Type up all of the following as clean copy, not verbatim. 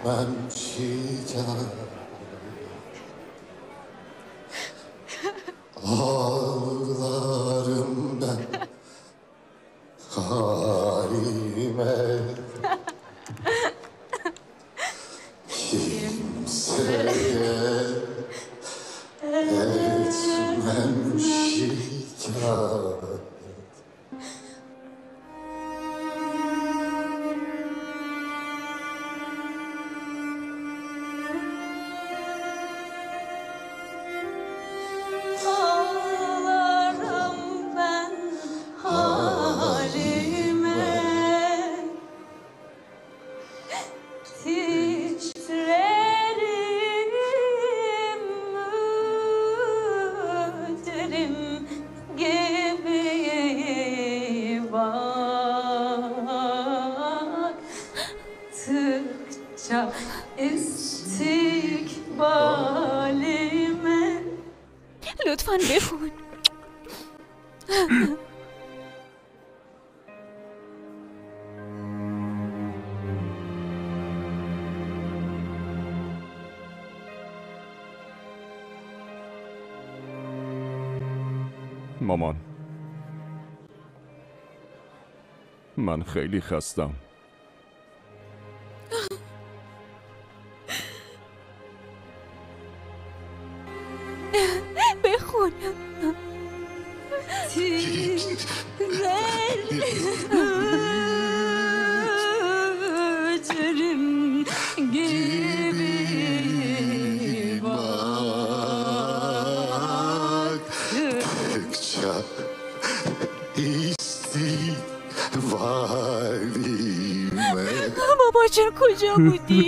من چیدم ağlarımdan halime kimseye etmem şikayet. لطفاً بخون. مامان، من خیلی خستم. بخون. بابا جان کجا بودی؟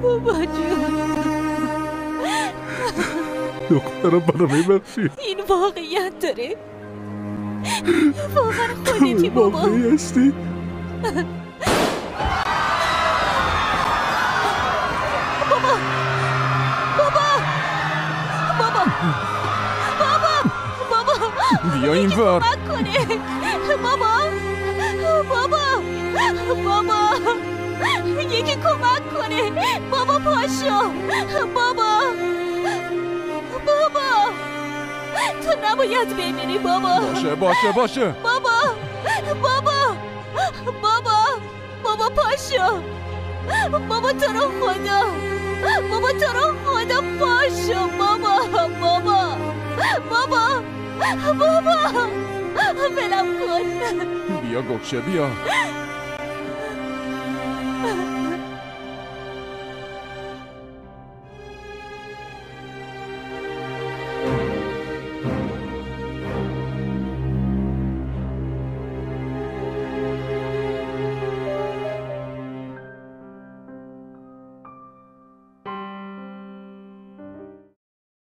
بابا جان دخترم منو میبخشی؟ این واقعیت داره؟ واقعا خودتی بابا؟ واقعی هستی؟ بیا این ور. بابا یکی کمک کنه. بابا پاشو. بابا تو نباید بمیری بابا. باشه. بابا پاشو. بابا تو رو خدا پاشو. بابا ولم کن. بیا گوشه بیا.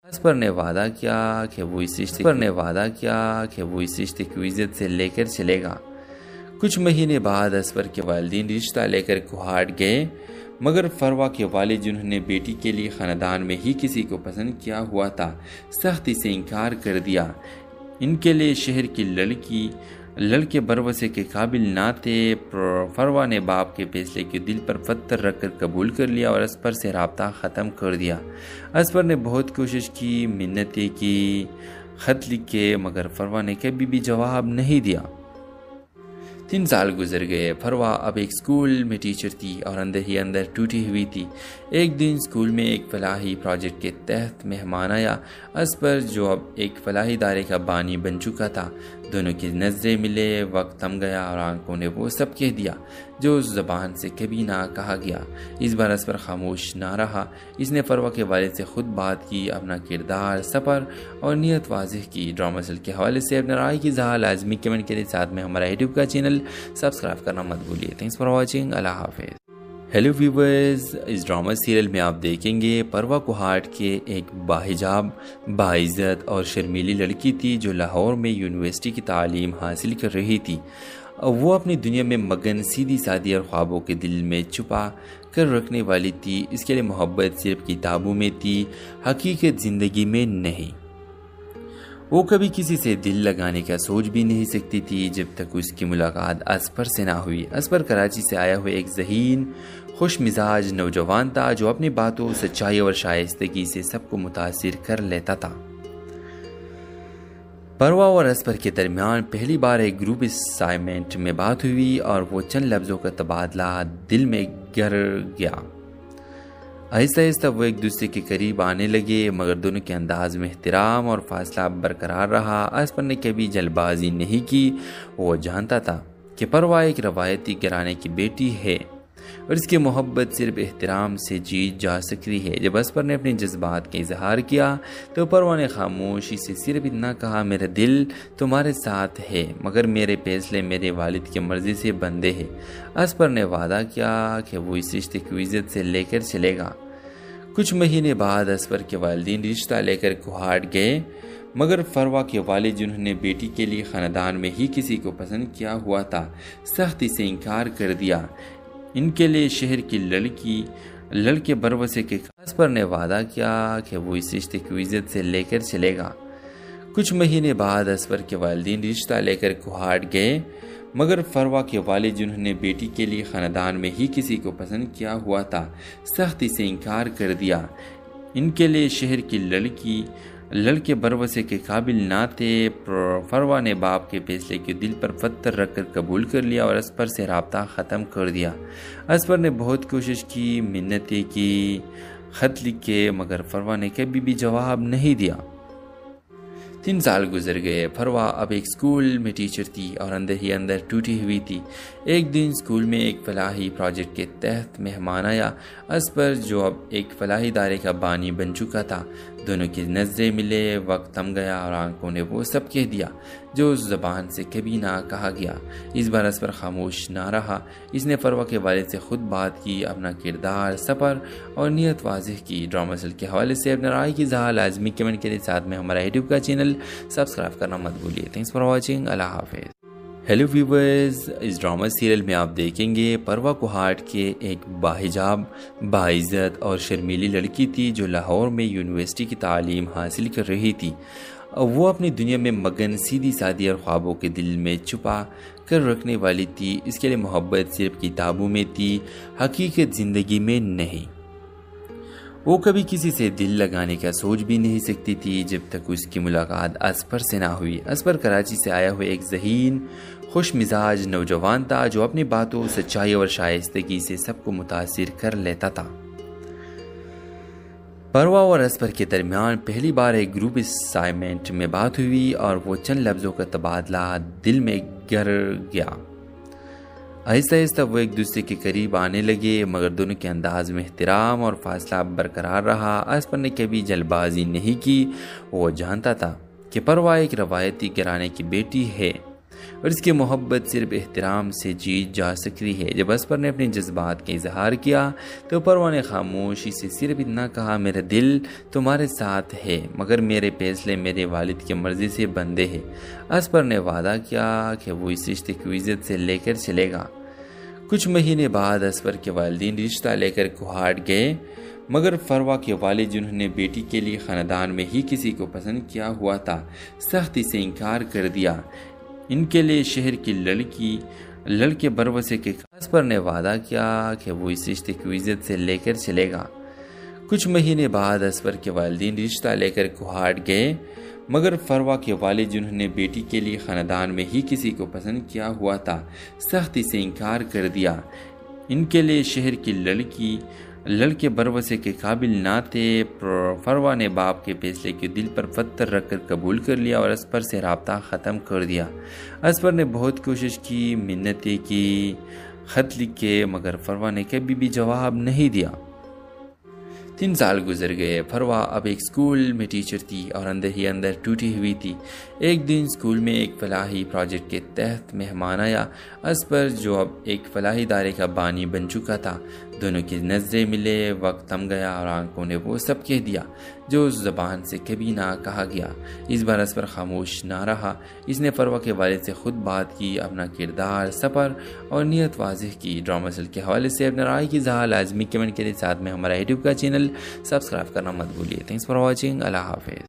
اسپر نے وعدہ کیا کہ وہ اس رشتے کی عزت سے لے کر چلے گا۔ کچھ مہینے بعد اسپر کے والدین رشتہ لے کر کوہاٹ گئے، مگر فروا کے والد جنہوں نے بیٹی کے لیے خاندان میں ہی کسی کو پسند کیا ہوا تھا سختی سے انکار کر دیا۔ ان کے لیے شہر کی لڑکے بروسے کے قابل نہ تھے۔ فروا نے باپ کے فیصلے کے دل پر پتھر رکھ کر قبول کر لیا اور اسپر سے رابطہ ختم کر دیا۔ اسپر نے بہت کوشش کی، منتیں کی، خط لکھے، مگر فروا نے کبھی بھی جواب نہیں دیا۔ 3 سال گزر گئے۔ فروا اب ایک سکول میں ٹیچر تھی اور اندر ہی اندر ٹوٹی ہوئی تھی۔ ایک دن سکول میں ایک فلاحی پروجیکٹ کے تحت مہمان آیا۔ اسپر جو اب ایک فلاحی ادارے کا بانی بن چکا تھا، دونوں کی نظریں ملے، وقت تھم گیا اور آنکھوں نے وہ سب کہہ دیا جو اس زبان سے کبھی نہ کہا گیا۔ اس بار اسپر خاموش نہ رہا۔ اس نے فروا کے والد سے خود بات کی، اپنا کردار، سفر اور نیت واضح کی۔ ڈرامہ سیل کے حوالے سے اپنے رائے کی اظہار لازمی کمنٹ کے ساتھ میں ہمارا یوٹیوب کا چینل سبسکرائب کرنا مت بھولیے۔ Thanks for watching. اللہ حافظ۔ ہیلو ویورز، اس ڈرامہ سیریل میں آپ دیکھیں گے پروا کوہاٹ کے ایک باحجاب، باعزت اور شرمیلی لڑکی تھی جو لاہور میں یونیورسٹی کی تعلیم حاصل کر رہی تھی۔ وہ اپنی دنیا میں مگن سیدھی سادی اور خوابوں کے دل میں چھپا کر رکھنے والی تھی۔ اس کے لیے محبت صرف کتابوں میں تھی، حقیقت زندگی میں نہیں۔ وہ کبھی کسی سے دل لگانے کا سوچ بھی نہیں سکتی تھی جب تک اس کی ملاقات اسپر سے نہ ہوئی۔ اسپر کراچی سے آیا ہوا ایک ذہین، خوش مزاج نوجوان تھا جو اپنی باتوں، سچائی اور شائستگی سے سب کو متاثر کر لیتا تھا۔ پروا اور اسپر کے درمیان پہلی بار ایک گروپ اسائنمنٹ میں بات ہوئی اور وہ چند لفظوں کا تبادلہ دل میں گر گیا۔ آہستہ آہستہ وہ ایک دوسرے کے قریب آنے لگے، مگر دونوں کے انداز میں احترام اور فاصلہ برقرار رہا۔ اسپر نے کبھی جلد بازی نہیں کی، وہ جانتا تھا کہ پروا ایک روایتی گھرانے کی بیٹی ہے اور اس کی محبت صرف احترام سے جیت جا سکتی ہے۔ جب اسپر نے اپنے جذبات کا اظہار کیا تو پروا نے خاموشی سے صرف اتنا کہا، میرا دل تمہارے ساتھ ہے مگر میرے فیصلے میرے والد کی مرضی سے بندھے ہیں۔ اسپر نے وعدہ کیا کہ وہ اس رشتے کو عزت سے لے کر چلے گا۔ کچھ مہینے بعد اسپر کے والدین رشتہ لے کر کوہاٹ گئے، مگر فروا کے والد جنہوں نے بیٹی کے لیے خاندان میں ہی کسی کو پسند کیا ہوا تھا، سختی سے انکار کر دیا۔ ان کے لیے شہر کی لڑکے بروسے کے اسپر نے وعدہ کیا کہ وہ اس رشتے کو عزت سے لے کر چلے گا۔ کچھ مہینے بعد اسپر کے والدین رشتہ لے کر کوہاٹ گئے، مگر فروا کے والد جنہوں نے بیٹی کے لیے خاندان میں ہی کسی کو پسند کیا ہوا تھا، سختی سے انکار کر دیا۔ ان کے لیے شہر کی لڑکے بروسے کے قابل نہ تھے۔ فروا نے باپ کے فیصلے کے دل پر پتھر رکھ کر قبول کر لیا اور اسپر سے رابطہ ختم کر دیا۔ اسپر نے بہت کوشش کی، منتیں کی، خط لکھے، مگر فروا نے کبھی بھی جواب نہیں دیا۔ 3 سال گزر گئے۔ فروا اب ایک اسکول میں ٹیچر تھی اور اندر ہی اندر ٹوٹی ہوئی تھی۔ ایک دن اسکول میں ایک فلاحی پروجیکٹ کے تحت مہمان آیا۔ اسپر جو اب ایک فلاحی ادارے کا بانی بن چکا تھا، دونوں کی نظریں ملے، وقت تھم گیا اور آنکھوں نے وہ سب کہہ دیا جو اس زبان سے کبھی نہ کہا گیا۔ اس بار اسپر خاموش نہ رہا۔ اس نے فروا کے والد سے خود بات کی، اپنا کردار، سفر اور نیت واضح کی۔ ڈرامہ سیریل کے حوالے سے اپنے رائے کی اظہار لازمی کمنٹ کے ساتھ میں ہمارا یوٹیوب کا چینل سبسکرائب کرنا مت بھولیے۔ Thanks for watching. اللہ حافظ۔ ہیلو ویورز، اس ڈرامہ سیریل میں آپ دیکھیں گے پروا کوہاٹ کے ایک باحجاب، باعزت اور شرمیلی لڑکی تھی جو لاہور میں یونیورسٹی کی تعلیم حاصل کر رہی تھی۔ وہ اپنی دنیا میں مگن سیدھی سادی اور خوابوں کے دل میں چھپا کر رکھنے والی تھی۔ اس کے لیے محبت صرف کتابوں میں تھی، حقیقت زندگی میں نہیں۔ وہ کبھی کسی سے دل لگانے کا سوچ بھی نہیں سکتی تھی جب تک اس کی ملاقات اسپر سے نہ ہوئی۔ اسپر کراچی سے آیا ہوا ایک ذہین، خوش مزاج نوجوان تھا جو اپنی باتوں، سچائی اور شائستگی سے سب کو متاثر کر لیتا تھا۔ پروا اور اسپر کے درمیان پہلی بار ایک گروپ اسائنمنٹ میں بات ہوئی اور وہ چند لفظوں کا تبادلہ دل میں گر گیا۔ آہستہ آہستہ وہ ایک دوسرے کے قریب آنے لگے، مگر دونوں کے انداز میں احترام اور فاصلہ برقرار رہا۔ اسپر نے کبھی جلد بازی نہیں کی، وہ جانتا تھا کہ پروا ایک روایتی گھرانے کی بیٹی ہے اور اس کی محبت صرف احترام سے جیت جا سکتی ہے۔ جب اسپر نے اپنے جذبات کا اظہار کیا تو پروا نے خاموشی سے صرف اتنا کہا، میرا دل تمہارے ساتھ ہے مگر میرے فیصلے میرے والد کی مرضی سے بندھے ہیں۔ اسپر نے وعدہ کیا کہ وہ اس رشتے کو عزت سے لے کر چلے گا۔ کچھ مہینے بعد اسپر کے والدین رشتہ لے کر کوہاٹ گئے، مگر فروا کے والد جنہوں نے بیٹی کے لیے خاندان میں ہی کسی کو پسند کیا ہوا تھا، سختی سے انکار کر دیا۔ ان کے لیے شہر کی لڑکے بروسے کے اسپر نے وعدہ کیا کہ وہ اس رشتے کو عزت سے لے کر چلے گا۔ کچھ مہینے بعد اسپر کے والدین رشتہ لے کر کوہاٹ گئے، مگر فروا کے والد جنہوں نے بیٹی کے لیے خاندان میں ہی کسی کو پسند کیا ہوا تھا، سختی سے انکار کر دیا۔ ان کے لیے شہر کی لڑکے بروسے کے قابل نہ تھے۔ فروا نے باپ کے فیصلے کے دل پر پتھر رکھ کر قبول کر لیا اور اسپر سے رابطہ ختم کر دیا۔ اسپر نے بہت کوشش کی، منتیں کی، خط لکھے، مگر فروا نے کبھی بھی جواب نہیں دیا۔ 3 سال گزر گئے۔ فروا اب ایک اسکول میں ٹیچر تھی اور اندر ہی اندر ٹوٹی ہوئی تھی۔ ایک دن اسکول میں ایک فلاحی پروجیکٹ کے تحت مہمان آیا اسپر، جو اب ایک فلاحی ادارے کا بانی بن چکا تھا۔ دونوں کی نظریں ملے، وقت تھم گیا اور آنکھوں نے وہ سب کہہ دیا جو اس زبان سے کبھی نہ کہا گیا۔ اس بار اسپر خاموش نہ رہا۔ اس نے فروا کے والد سے خود بات کی، اپنا کردار، سفر اور نیت واضح کی۔ ڈرامہ سیل کے حوالے سے اپنے رائے کی اظہار لازمی کمنٹ کے ساتھ میں ہمارا یوٹیوب کا چینل سبسکرائب کرنا مت بھولیے۔ Thanks for watching. اللہ حافظ۔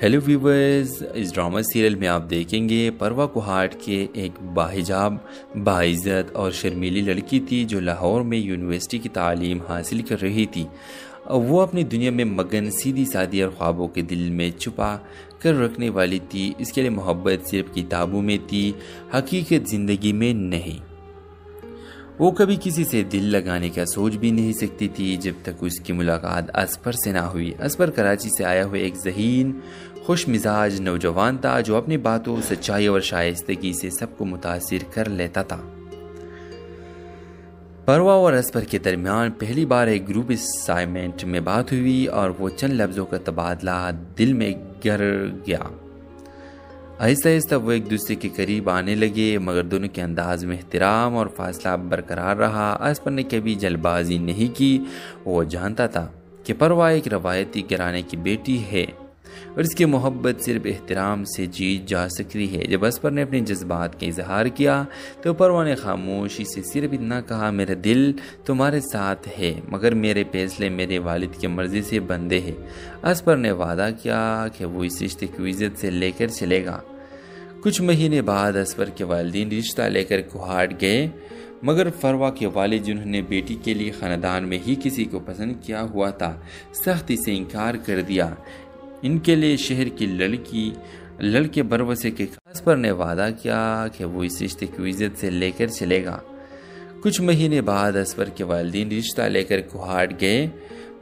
ہیلو ویورز، اس ڈرامہ سیریل میں آپ دیکھیں گے پروا کوہاٹ کے ایک باحجاب، باعزت اور شرمیلی لڑکی تھی جو لاہور میں یونیورسٹی کی تعلیم حاصل کر رہی تھی۔ وہ اپنی دنیا میں مگن، سیدھی سادی اور خوابوں کے دل میں چھپا کر رکھنے والی تھی۔ اس کے لیے محبت صرف کتابوں میں تھی، حقیقت زندگی میں نہیں۔ وہ کبھی کسی سے دل لگانے کا سوچ بھی نہیں سکتی تھی جب تک اس کی ملاقات اسپر سے نہ ہوئی۔ اسپر کراچی سے آیا ہوا ایک ذہین، خوش مزاج نوجوان تھا جو اپنی باتوں، سچائی اور شائستگی سے سب کو متاثر کر لیتا تھا۔ پروا اور اسپر کے درمیان پہلی بار ایک گروپ اسائنمنٹ میں بات ہوئی اور وہ چند لفظوں کا تبادلہ دل میں گر گیا۔ آہستہ آہستہ وہ ایک دوسرے کے قریب آنے لگے، مگر دونوں کے انداز میں احترام اور فاصلہ برقرار رہا۔ اسپر نے کبھی جلد بازی نہیں کی۔ وہ جانتا تھا کہ پروا ایک روایتی گھرانے کی بیٹی ہے اور اس کی محبت صرف احترام سے جیت جا سکتی ہے۔ جب اسپر نے اپنے جذبات کا اظہار کیا تو پروا نے خاموشی سے صرف اتنا کہا، میرا دل تمہارے ساتھ ہے مگر میرے فیصلے میرے والد کی مرضی سے بندھے ہیں۔ اسپر نے وعدہ کیا کہ وہ اس رشتے کو عزت سے لے کر چلے گا۔ کچھ مہینے بعد اسپر کے والدین رشتہ لے کر کوہاٹ گئے، مگر فروا کے والد جنہوں نے بیٹی کے لیے خاندان میں ہی کسی کو پسند کیا ہوا تھا، سختی سے انکار کر دیا۔ ان کے لیے شہر کی لڑکے بروسے کے اسپر نے وعدہ کیا کہ وہ اس رشتے کو عزت سے لے کر چلے گا۔ کچھ مہینے بعد اسپر کے والدین رشتہ لے کر کوہاٹ گئے،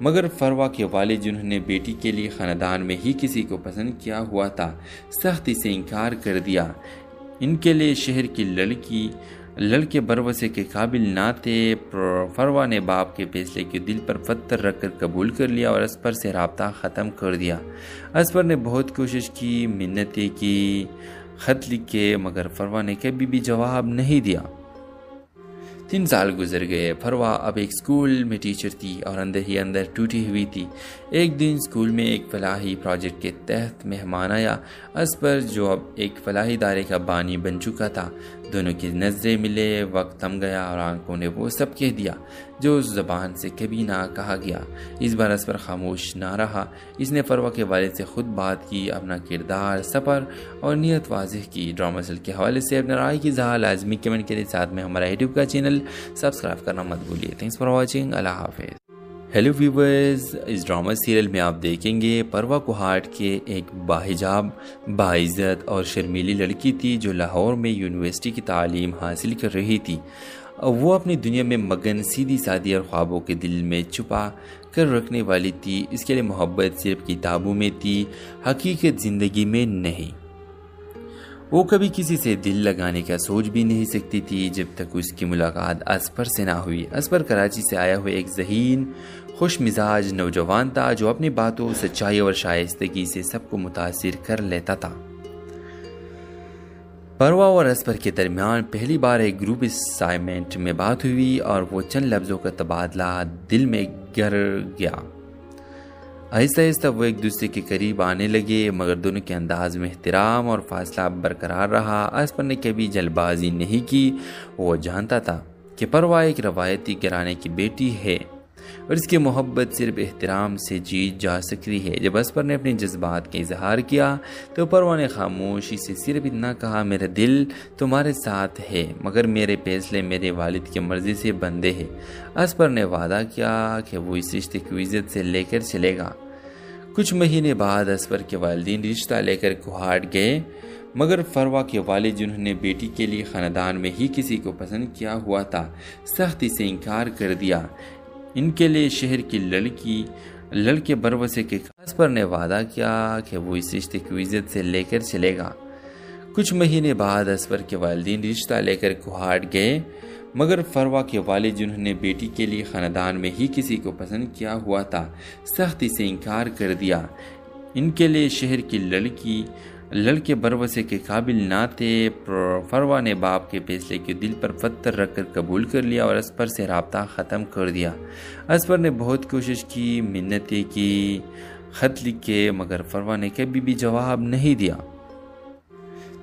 مگر فروا کے والد جنہوں نے بیٹی کے لیے خاندان میں ہی کسی کو پسند کیا ہوا تھا، سختی سے انکار کر دیا۔ ان کے لیے شہر کی لڑکے بروسے کے قابل نہ تھے۔ فروا نے باپ کے فیصلے کے دل پر پتھر رکھ کر قبول کر لیا اور اسپر سے رابطہ ختم کر دیا۔ اسپر نے بہت کوشش کی، منتیں کی، خط لکھے، مگر فروا نے کبھی بھی جواب نہیں دیا۔ 3 سال گزر گئے۔ فروا اب ایک اسکول میں ٹیچر تھی اور اندر ہی اندر ٹوٹی ہوئی تھی۔ ایک دن اسکول میں ایک فلاحی پروجیکٹ کے تحت مہمان آیا اسپر، جو اب ایک فلاحی ادارے کا بانی بن چکا تھا۔ دونوں کی نظریں ملے، وقت تھم گیا اور آنکھوں نے وہ سب کہہ دیا جو اس زبان سے کبھی نہ کہا گیا۔ اس بار اسپر خاموش نہ رہا۔ اس نے فروا کے والد سے خود بات کی، اپنا کردار، سفر اور نیت واضح کی۔ ڈرامہ سیل کے حوالے سے اپنے رائے کی اظہار لازمی کمنٹ کے ساتھ میں ہمارا یوٹیوب کا چینل سبسکرائب کرنا مت بھولیے۔ Thanks for watching. اللہ حافظ۔ ہیلو ویورز، اس ڈرامہ سیریل میں آپ دیکھیں گے پروا کوہاٹ کے ایک باحجاب، باعزت اور شرمیلی لڑکی تھی جو لاہور میں یونیورسٹی کی تعلیم حاصل کر رہی تھی۔ وہ اپنی دنیا میں مگن، سیدھی سادی اور خوابوں کے دل میں چھپا کر رکھنے والی تھی۔ اس کے لیے محبت صرف کتابوں میں تھی، حقیقت زندگی میں نہیں۔ وہ کبھی کسی سے دل لگانے کا سوچ بھی نہیں سکتی تھی جب تک اس کی ملاقات اسپر سے نہ ہوئی۔ اسپر کراچی سے آیا ہوا ایک ذہین، خوش مزاج نوجوان تھا جو اپنی باتوں، سچائی اور شائستگی سے سب کو متاثر کر لیتا تھا۔ پروا اور اسپر کے درمیان پہلی بار ایک گروپ اسائنمنٹ میں بات ہوئی اور وہ چند لفظوں کا تبادلہ دل میں گر گیا۔ آہستہ آہستہ وہ ایک دوسرے کے قریب آنے لگے، مگر دونوں کے انداز میں احترام اور فاصلہ برقرار رہا۔ اسپر نے کبھی جلد بازی نہیں کی۔ وہ جانتا تھا کہ پروا ایک روایتی گھرانے کی بیٹی ہے اور اس کی محبت صرف احترام سے جیت جا سکتی ہے۔ جب اسپر نے اپنے جذبات کا اظہار کیا تو پروا نے خاموشی سے صرف اتنا کہا، میرا دل تمہارے ساتھ ہے مگر میرے فیصلے میرے والد کی مرضی سے بندھے ہیں۔ اسپر نے وعدہ کیا کہ وہ اس رشتے کو عزت سے لے کر چلے گا۔ کچھ مہینے بعد اسپر کے والدین رشتہ لے کر کوہاٹ گئے، مگر فروا کے والد جنہوں نے بیٹی کے لیے خاندان میں ہی کسی کو پسند کیا ہوا تھا، سختی سے انکار کر دیا۔ ان کے لیے شہر کی لڑکے بروسے کے اسپر نے وعدہ کیا کہ وہ اس رشتے کو عزت سے لے کر چلے گا۔ کچھ مہینے بعد اسپر کے والدین رشتہ لے کر کوہاٹ گئے، مگر فروا کے والد جنہوں نے بیٹی کے لیے خاندان میں ہی کسی کو پسند کیا ہوا تھا سختی سے انکار کر دیا۔ ان کے لیے شہر کی لڑکے بروسے کے قابل نہ تھے۔ فروا نے باپ کے فیصلے کے دل پر پتھر رکھ کر قبول کر لیا اور اسپر سے رابطہ ختم کر دیا۔ اسپر نے بہت کوشش کی، منتیں کی، خط لکھے، مگر فروا نے کبھی بھی جواب نہیں دیا۔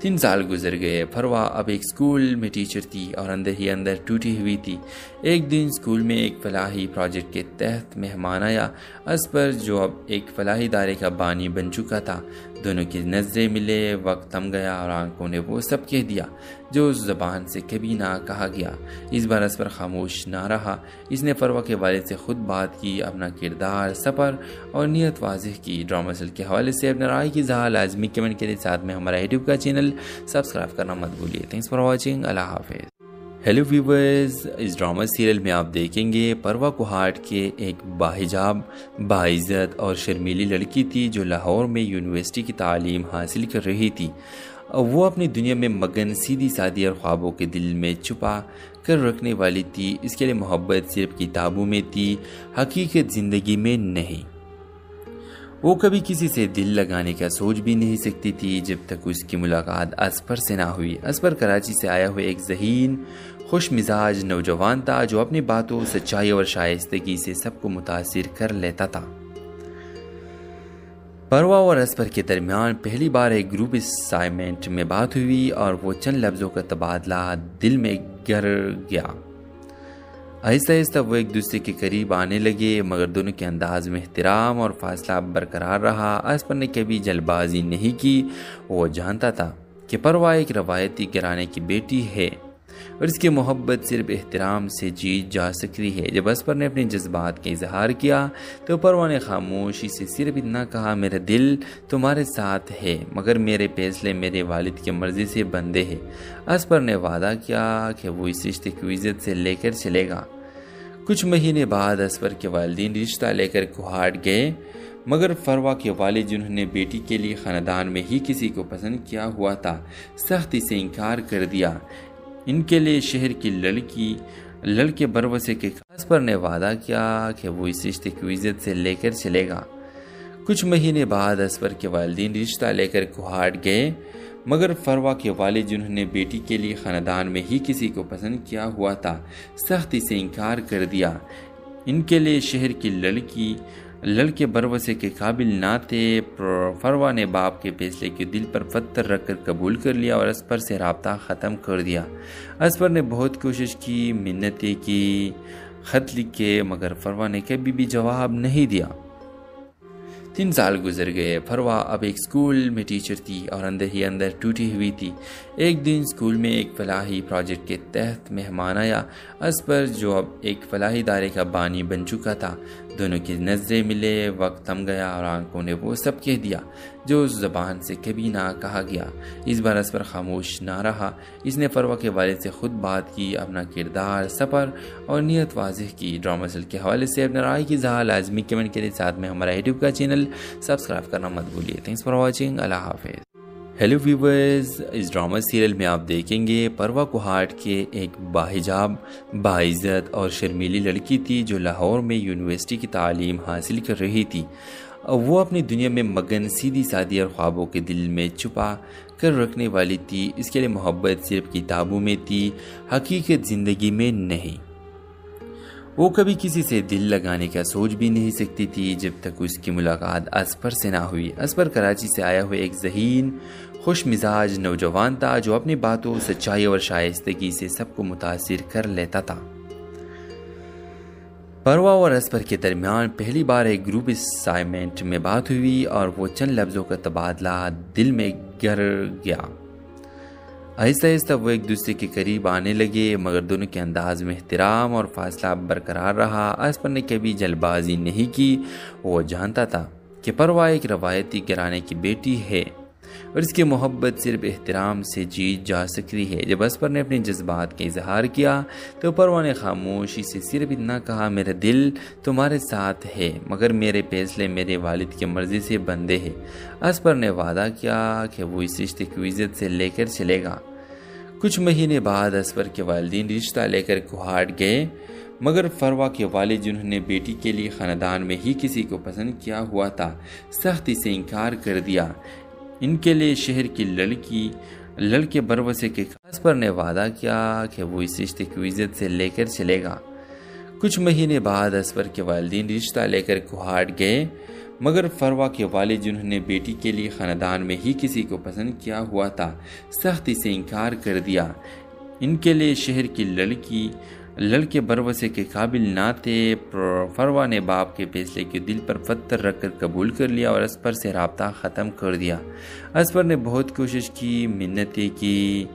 3 سال گزر گئے۔ فروا اب ایک اسکول میں ٹیچر تھی اور اندر ہی اندر ٹوٹی ہوئی تھی۔ ایک دن اسکول میں ایک فلاحی پروجیکٹ کے تحت مہمان آیا۔ اسپر جو اب ایک فلاحی ادارے کا بانی بن چکا تھا، دونوں کی نظریں ملے، وقت تھم گیا اور آنکھوں نے وہ سب کہہ دیا جو اس زبان سے کبھی نہ کہا گیا۔ اس بار اسپر خاموش نہ رہا۔ اس نے فروا کے والد سے خود بات کی، اپنا کردار، سفر اور نیت واضح کی۔ ڈرامہ سیل کے حوالے سے اپنے رائے کی اظہار لازمی کمنٹ کے ساتھ میں ہمارا یوٹیوب کا چینل سبسکرائب کرنا مت بھولیے۔ Thanks for watching. اللہ حافظ۔ ہیلو ویورز، اس ڈرامہ سیریل میں آپ دیکھیں گے پروا کوہاٹ کے ایک باحجاب، باعزت اور شرمیلی لڑکی تھی جو لاہور میں یونیورسٹی کی تعلیم حاصل کر رہی تھی۔ وہ اپنی دنیا میں مگن، سیدھی سادی اور خوابوں کے دل میں چھپا کر رکھنے والی تھی۔ اس کے لیے محبت صرف کتابوں میں تھی، حقیقت زندگی میں نہیں۔ وہ کبھی کسی سے دل لگانے کا سوچ بھی نہیں سکتی تھی جب تک اس کی ملاقات اسپر سے نہ ہوئی۔ اسپر کراچی سے آیا ہوا ایک ذہین، خوش مزاج نوجوان تھا جو اپنی باتوں، سچائی اور شائستگی سے سب کو متاثر کر لیتا تھا۔ پروا اور اسپر کے درمیان پہلی بار ایک گروپ اسائنمنٹ میں بات ہوئی اور وہ چند لفظوں کا تبادلہ دل میں گر گیا۔ آہستہ آہستہ وہ ایک دوسرے کے قریب آنے لگے، مگر دونوں کے انداز میں احترام اور فاصلہ برقرار رہا۔ اسپر نے کبھی جلد بازی نہیں کی۔ وہ جانتا تھا کہ پروا ایک روایتی گھرانے کی بیٹی ہے اور اس کی محبت صرف احترام سے جیت جا سکتی ہے۔ جب اسپر نے اپنے جذبات کا اظہار کیا تو پروا نے خاموشی سے صرف اتنا کہا، میرا دل تمہارے ساتھ ہے، مگر میرے فیصلے میرے والد کی مرضی سے بندھے ہیں۔ اسپر نے وعدہ کیا کہ وہ اس رشتے کو عزت سے لے کر چلے گا۔ کچھ مہینے بعد اسپر کے والدین رشتہ لے کر کوہاٹ گئے، مگر فروا کے والد جنہوں نے بیٹی کے لیے خاندان میں ہی کسی کو پسند کیا ہوا تھا سختی سے انکار کر دیا۔ ان کے لیے شہر کی لڑکے بروسے کے اسپر نے وعدہ کیا کہ وہ اس رشتے کو عزت سے لے کر چلے گا۔ کچھ مہینے بعد اسپر کے والدین رشتہ لے کر کوہاٹ گئے، مگر فروا کے والد جنہوں نے بیٹی کے لیے خاندان میں ہی کسی کو پسند کیا ہوا تھا سختی سے انکار کر دیا۔ ان کے لیے شہر کی لڑکے بروسے کے قابل نہ تھے۔ فروا نے باپ کے فیصلے کے دل پر پتھر رکھ کر قبول کر لیا اور اسپر سے رابطہ ختم کر دیا۔ اسپر نے بہت کوشش کی، منتیں کی، خط لکھے، مگر فروا نے کبھی بھی جواب نہیں دیا۔ 3 سال گزر گئے۔ فروا اب ایک اسکول میں ٹیچر تھی اور اندر ہی اندر ٹوٹی ہوئی تھی۔ ایک دن اسکول میں ایک فلاحی پروجیکٹ کے تحت مہمان آیا۔ اسپر جو اب ایک فلاحی ادارے کا بانی بن چکا تھا، دونوں کی نظریں ملے، وقت تھم گیا اور آنکھوں نے وہ سب کہہ دیا جو اس زبان سے کبھی نہ کہا گیا۔ اس بار اسپر خاموش نہ رہا۔ اس نے فروا کے والد سے خود بات کی، اپنا کردار، سفر اور نیت واضح کی۔ ڈرامہ سیل کے حوالے سے اپنے رائے کی اظہار لازمی کمنٹ کے ساتھ میں ہمارا یوٹیوب کا چینل سبسکرائب کرنا مت بھولیے۔ Thanks for watching. اللہ حافظ۔ ہیلو ویورز، اس ڈرامہ سیریل میں آپ دیکھیں گے پروا کوہاٹ کے ایک باحجاب، باعزت اور شرمیلی لڑکی تھی جو لاہور میں یونیورسٹی کی تعلیم حاصل کر رہی تھی۔ وہ اپنی دنیا میں مگن، سیدھی سادی اور خوابوں کے دل میں چھپا کر رکھنے والی تھی۔ اس کے لیے محبت صرف کتابوں میں تھی، حقیقت زندگی میں نہیں۔ وہ کبھی کسی سے دل لگانے کا سوچ بھی نہیں سکتی تھی جب تک اس کی ملاقات اسپر سے نہ ہوئی۔ اسپر کراچی سے آیا ہوا ایک ذہین، خوش مزاج نوجوان تھا جو اپنی باتوں، سچائی اور شائستگی سے سب کو متاثر کر لیتا تھا۔ پروا اور اسپر کے درمیان پہلی بار ایک گروپ اسائنمنٹ میں بات ہوئی اور وہ چند لفظوں کا تبادلہ دل میں گر گیا۔ آہستہ آہستہ وہ ایک دوسرے کے قریب آنے لگے، مگر دونوں کے انداز میں احترام اور فاصلہ برقرار رہا۔ اسپر نے کبھی جلد بازی نہیں کی۔ وہ جانتا تھا کہ پروا ایک روایتی گھرانے کی بیٹی ہے اور اس کی محبت صرف احترام سے جیت جا سکتی ہے۔ جب اسپر نے اپنے جذبات کا اظہار کیا تو پروا نے خاموشی سے صرف اتنا کہا، میرا دل تمہارے ساتھ ہے، مگر میرے فیصلے میرے والد کی مرضی سے بندھے ہیں۔ اسپر نے وعدہ کیا کہ وہ اس رشتے کو عزت سے لے کر چلے گا۔ کچھ مہینے بعد اسفر کے والدین رشتہ لے کر کوہاٹ گئے، مگر فروا کے والد جنہوں نے بیٹی کے لیے خاندان میں ہی کسی کو پسند کیا ہوا تھا سختی سے انکار کر دیا۔ ان کے لیے شہر کی لڑکے بروسے کے اسفر نے وعدہ کیا کہ وہ اس رشتے کو عزت سے لے کر چلے گا۔ کچھ مہینے بعد اسفر کے والدین رشتہ لے کر کوہاٹ گئے، مگر فروا کے والد جنہوں نے بیٹی کے لیے خاندان میں ہی کسی کو پسند کیا ہوا تھا سختی سے انکار کر دیا۔ ان کے لیے شہر کی لڑکے بروسے کے قابل نہ تھے۔ فروا نے باپ کے فیصلے کے دل پر پتھر رکھ کر قبول کر لیا اور اسفر سے رابطہ ختم کر دیا۔ اسفر نے بہت کوشش کی، منتیں کی،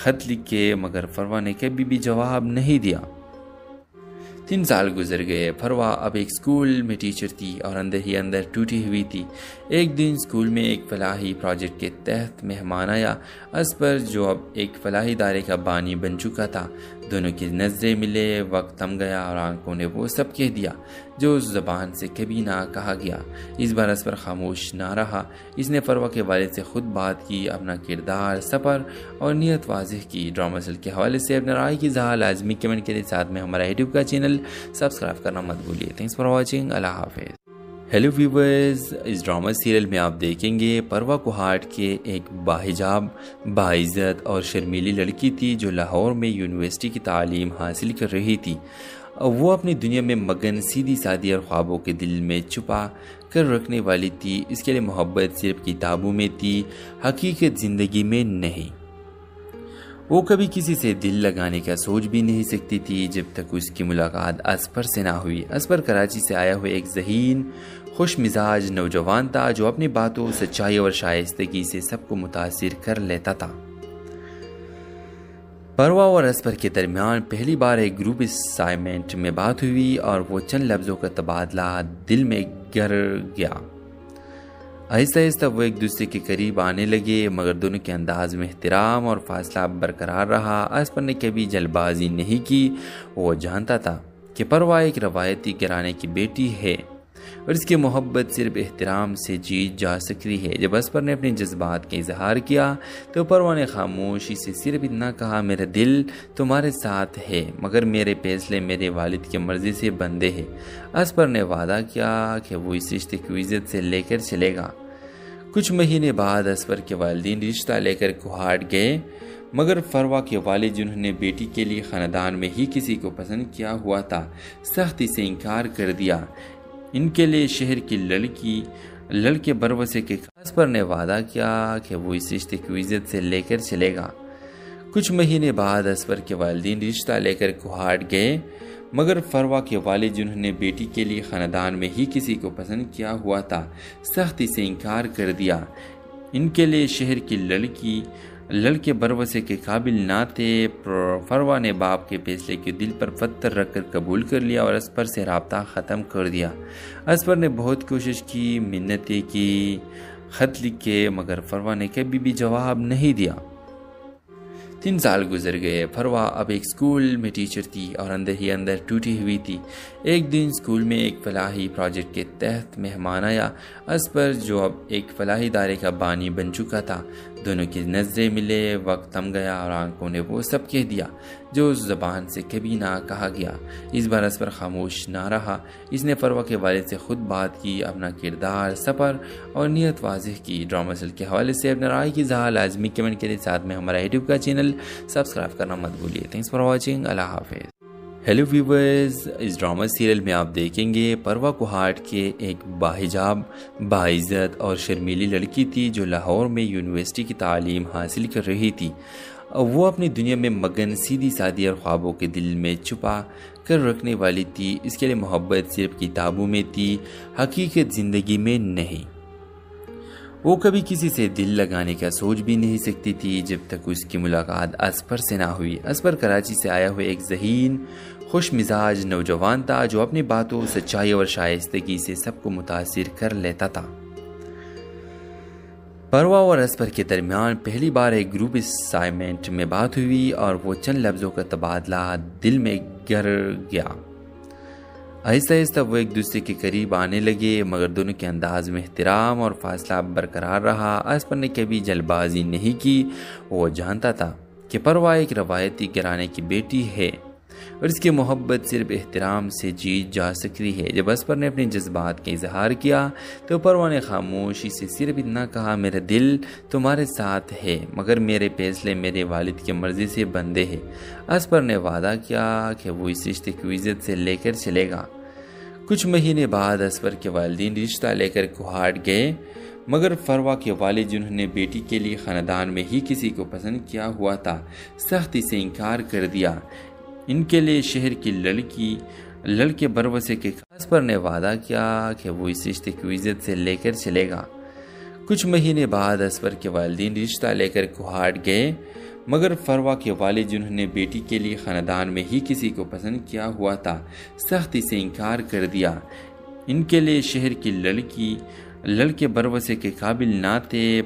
خط لکھے، مگر فروا نے کبھی بھی جواب نہیں دیا۔ 3 سال گزر گئے۔ فروا اب ایک اسکول میں ٹیچر تھی اور اندر ہی اندر ٹوٹی ہوئی تھی۔ ایک دن اسکول میں ایک فلاحی پروجیکٹ کے تحت مہمان آیا۔ اسفر جو اب ایک فلاحی ادارے کا بانی بن چکا تھا، دونوں کی نظریں ملے، وقت تھم گیا اور آنکھوں نے وہ سب کہہ دیا جو اس زبان سے کبھی نہ کہا گیا۔ اس بار اسفر خاموش نہ رہا۔ اس نے فروا کے والد سے خود بات کی، اپنا کردار، سفر اور نیت واضح کی۔ ڈرامہ سیل کے حوالے سے اپنے رائے کی اظہار لازمی کمنٹ کے ساتھ میں ہمارا یوٹیوب کا چینل سبسکرائب کرنا مت بھولیے۔ Thanks for watching. اللہ حافظ۔ ہیلو ویورز، اس ڈرامہ سیریل میں آپ دیکھیں گے فروا کوہاٹ کے ایک باحجاب، باعزت اور شرمیلی لڑکی تھی جو لاہور میں یونیورسٹی کی تعلیم حاصل کر رہی تھی۔ وہ اپنی دنیا میں مگن، سیدھی سادی اور خوابوں کے دل میں چھپا کر رکھنے والی تھی۔ اس کے لیے محبت صرف کتابوں میں تھی، حقیقت زندگی میں نہیں۔ وہ کبھی کسی سے دل لگانے کا سوچ بھی نہیں سکتی تھی جب تک اس کی ملاقات اسفر سے نہ ہوئی۔ اسفر کراچی سے آیا ہوا ایک ذہین، خوش مزاج نوجوان تھا جو اپنی باتوں، سچائی اور شائستگی سے سب کو متاثر کر لیتا تھا۔ فروا اور اسفر کے درمیان پہلی بار ایک گروپ اسائنمنٹ میں بات ہوئی اور وہ چند لفظوں کا تبادلہ دل میں گر گیا۔ آہستہ آہستہ وہ ایک دوسرے کے قریب آنے لگے، مگر دونوں کے انداز میں احترام اور فاصلہ برقرار رہا۔ اسفر نے کبھی جلد بازی نہیں کی۔ وہ جانتا تھا کہ فروا ایک روایتی گھرانے کی بیٹی ہے اور اس کی محبت صرف احترام سے جیت جا سکتی ہے۔ جب اسفر نے اپنے جذبات کا اظہار کیا تو فروا نے خاموشی سے صرف اتنا کہا، میرا دل تمہارے ساتھ ہے مگر میرے فیصلے میرے والد کی مرضی سے بندھے ہیں۔ اسفر نے وعدہ کیا کہ وہ اس رشتے کو عزت سے لے کر چلے گا۔ کچھ مہینے بعد اسفر کے والدین رشتہ لے کر کوہاٹ گئے، مگر فروا کے والد جنہوں نے بیٹی کے لیے خاندان میں ہی کسی کو پسند کیا ہوا تھا سختی سے انکار کر دیا۔ ان کے لیے شہر کی لڑکے بروسے کے اسفر نے وعدہ کیا کہ وہ اس رشتے کو عزت سے لے کر چلے گا۔ کچھ مہینے بعد اسفر کے والدین رشتہ لے کر کوہاٹ گئے، مگر فروا کے والد جنہوں نے بیٹی کے لیے خاندان میں ہی کسی کو پسند کیا ہوا تھا سختی سے انکار کر دیا۔ ان کے لیے شہر کی لڑکے بروسے کے قابل نہ تھے۔ فروا نے باپ کے فیصلے کے دل پر پتھر رکھ کر قبول کر لیا اور اسفر سے رابطہ ختم کر دیا۔ اسفر نے بہت کوشش کی، منتیں کی، خط لکھے، مگر فروا نے کبھی بھی جواب نہیں دیا۔ 3 سال گزر گئے۔ فروا اب ایک اسکول میں ٹیچر تھی اور اندر ہی اندر ٹوٹی ہوئی تھی۔ ایک دن اسکول میں ایک فلاحی پروجیکٹ کے تحت مہمان آیا۔ اسفر جو اب ایک فلاحی ادارے کا بانی بن چکا تھا، دونوں کی نظریں ملے، وقت تھم گیا اور آنکھوں نے وہ سب کہہ دیا جو اس زبان سے کبھی نہ کہا گیا۔ اس بار اسفر خاموش نہ رہا۔ اس نے فروا کے والد سے خود بات کی، اپنا کردار، سفر اور نیت واضح کی۔ ڈرامہ سیل کے حوالے سے اپنے رائے کی اظہار لازمی کمنٹ کے ساتھ میں ہمارا یوٹیوب کا چینل سبسکرائب کرنا مت بھولیے۔ Thanks for watching. اللہ حافظ۔ ہیلو ویورز، اس ڈرامہ سیریل میں آپ دیکھیں گے فروا کوہاٹ کے ایک باحجاب، باعزت اور شرمیلی لڑکی تھی جو لاہور میں یونیورسٹی کی تعلیم حاصل کر رہی تھی۔ وہ اپنی دنیا میں مگن، سیدھی سادی اور خوابوں کے دل میں چھپا کر رکھنے والی تھی۔ اس کے لیے محبت صرف کتابوں میں تھی، حقیقت زندگی میں نہیں۔ وہ کبھی کسی سے دل لگانے کا سوچ بھی نہیں سکتی تھی جب تک اس کی ملاقات اسفر سے نہ ہوئی۔ اسفر کراچی سے آیا ہوا ایک ذہین، خوش مزاج نوجوان تھا جو اپنی باتوں، سچائی اور شائستگی سے سب کو متاثر کر لیتا تھا۔ فروا اور اسفر کے درمیان پہلی بار ایک گروپ اسائنمنٹ میں بات ہوئی اور وہ چند لفظوں کا تبادلہ دل میں گر گیا۔ آہستہ آہستہ وہ ایک دوسرے کے قریب آنے لگے، مگر دونوں کے انداز میں احترام اور فاصلہ برقرار رہا۔ اسفر نے کبھی جلد بازی نہیں کی۔ وہ جانتا تھا کہ پروا ایک روایتی گھرانے کی بیٹی ہے اور اس کی محبت صرف احترام سے جیت جا سکتی ہے۔ جب اسپر نے اپنے جذبات کا اظہار کیا تو پروا نے خاموشی سے صرف اتنا کہا، میرا دل تمہارے ساتھ ہے مگر میرے فیصلے میرے والد کی مرضی سے بندھے ہیں۔ اسپر نے وعدہ کیا کہ وہ اس رشتے کو عزت سے لے کر چلے گا۔ کچھ مہینے بعد اسپر کے والدین رشتہ لے کر کوہاٹ گئے، مگر فروا کے والد جنہوں نے بیٹی کے لیے خاندان میں ہی کسی کو پسند کیا ہوا تھا، سختی سے انکار کر دیا۔ ان کے لیے شہر کی لڑکے بروسے کے اسپر نے وعدہ کیا کہ وہ اس رشتے کو عزت سے لے کر چلے گا۔ کچھ مہینے بعد اسپر کے والدین رشتہ لے کر کوہاٹ گئے، مگر فروا کے والد جنہوں نے بیٹی کے لیے خاندان میں ہی کسی کو پسند کیا ہوا تھا، سختی سے انکار کر دیا۔ ان کے لیے شہر کی لڑکے بروسے کے قابل نہ تھے۔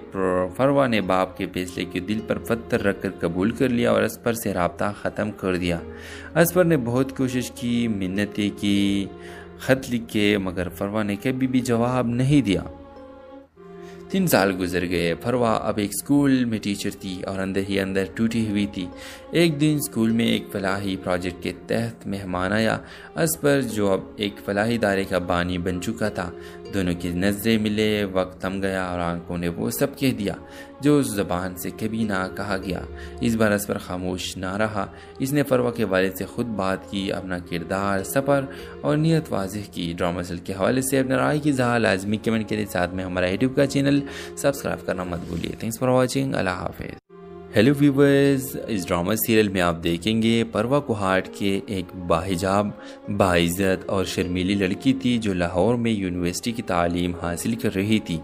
فروا نے باپ کے فیصلے کے دل پر پتھر رکھ کر قبول کر لیا اور اسپر سے رابطہ ختم کر دیا۔ اسپر نے بہت کوشش کی، منتیں کی، خط لکھے، مگر فروا نے کبھی بھی جواب نہیں دیا۔ 3 سال گزر گئے۔ فروا اب ایک اسکول میں ٹیچر تھی اور اندر ہی اندر ٹوٹی ہوئی تھی۔ ایک دن اسکول میں ایک فلاحی پروجیکٹ کے تحت مہمان آیا۔ اسپر جو اب ایک فلاحی ادارے کا بانی بن چکا تھا، دونوں کی نظریں ملے، وقت تھم گیا اور آنکھوں نے وہ سب کہہ دیا جو اس زبان سے کبھی نہ کہا گیا۔ اس بار اسپر خاموش نہ رہا۔ اس نے فروا کے والد سے خود بات کی، اپنا کردار، سفر اور نیت واضح کی۔ ڈرامہ سیریل کے حوالے سے اپنے رائے کی اظہار لازمی کمنٹ کے ساتھ میں ہمارا یوٹیوب کا چینل سبسکرائب کرنا مت بھولیے۔ Thanks for watching. اللہ حافظ۔ ہیلو ویورز، اس ڈرامہ سیریل میں آپ دیکھیں گے پروا کوہاٹ کے ایک باحجاب، باعزت اور شرمیلی لڑکی تھی جو لاہور میں یونیورسٹی کی تعلیم حاصل کر رہی تھی۔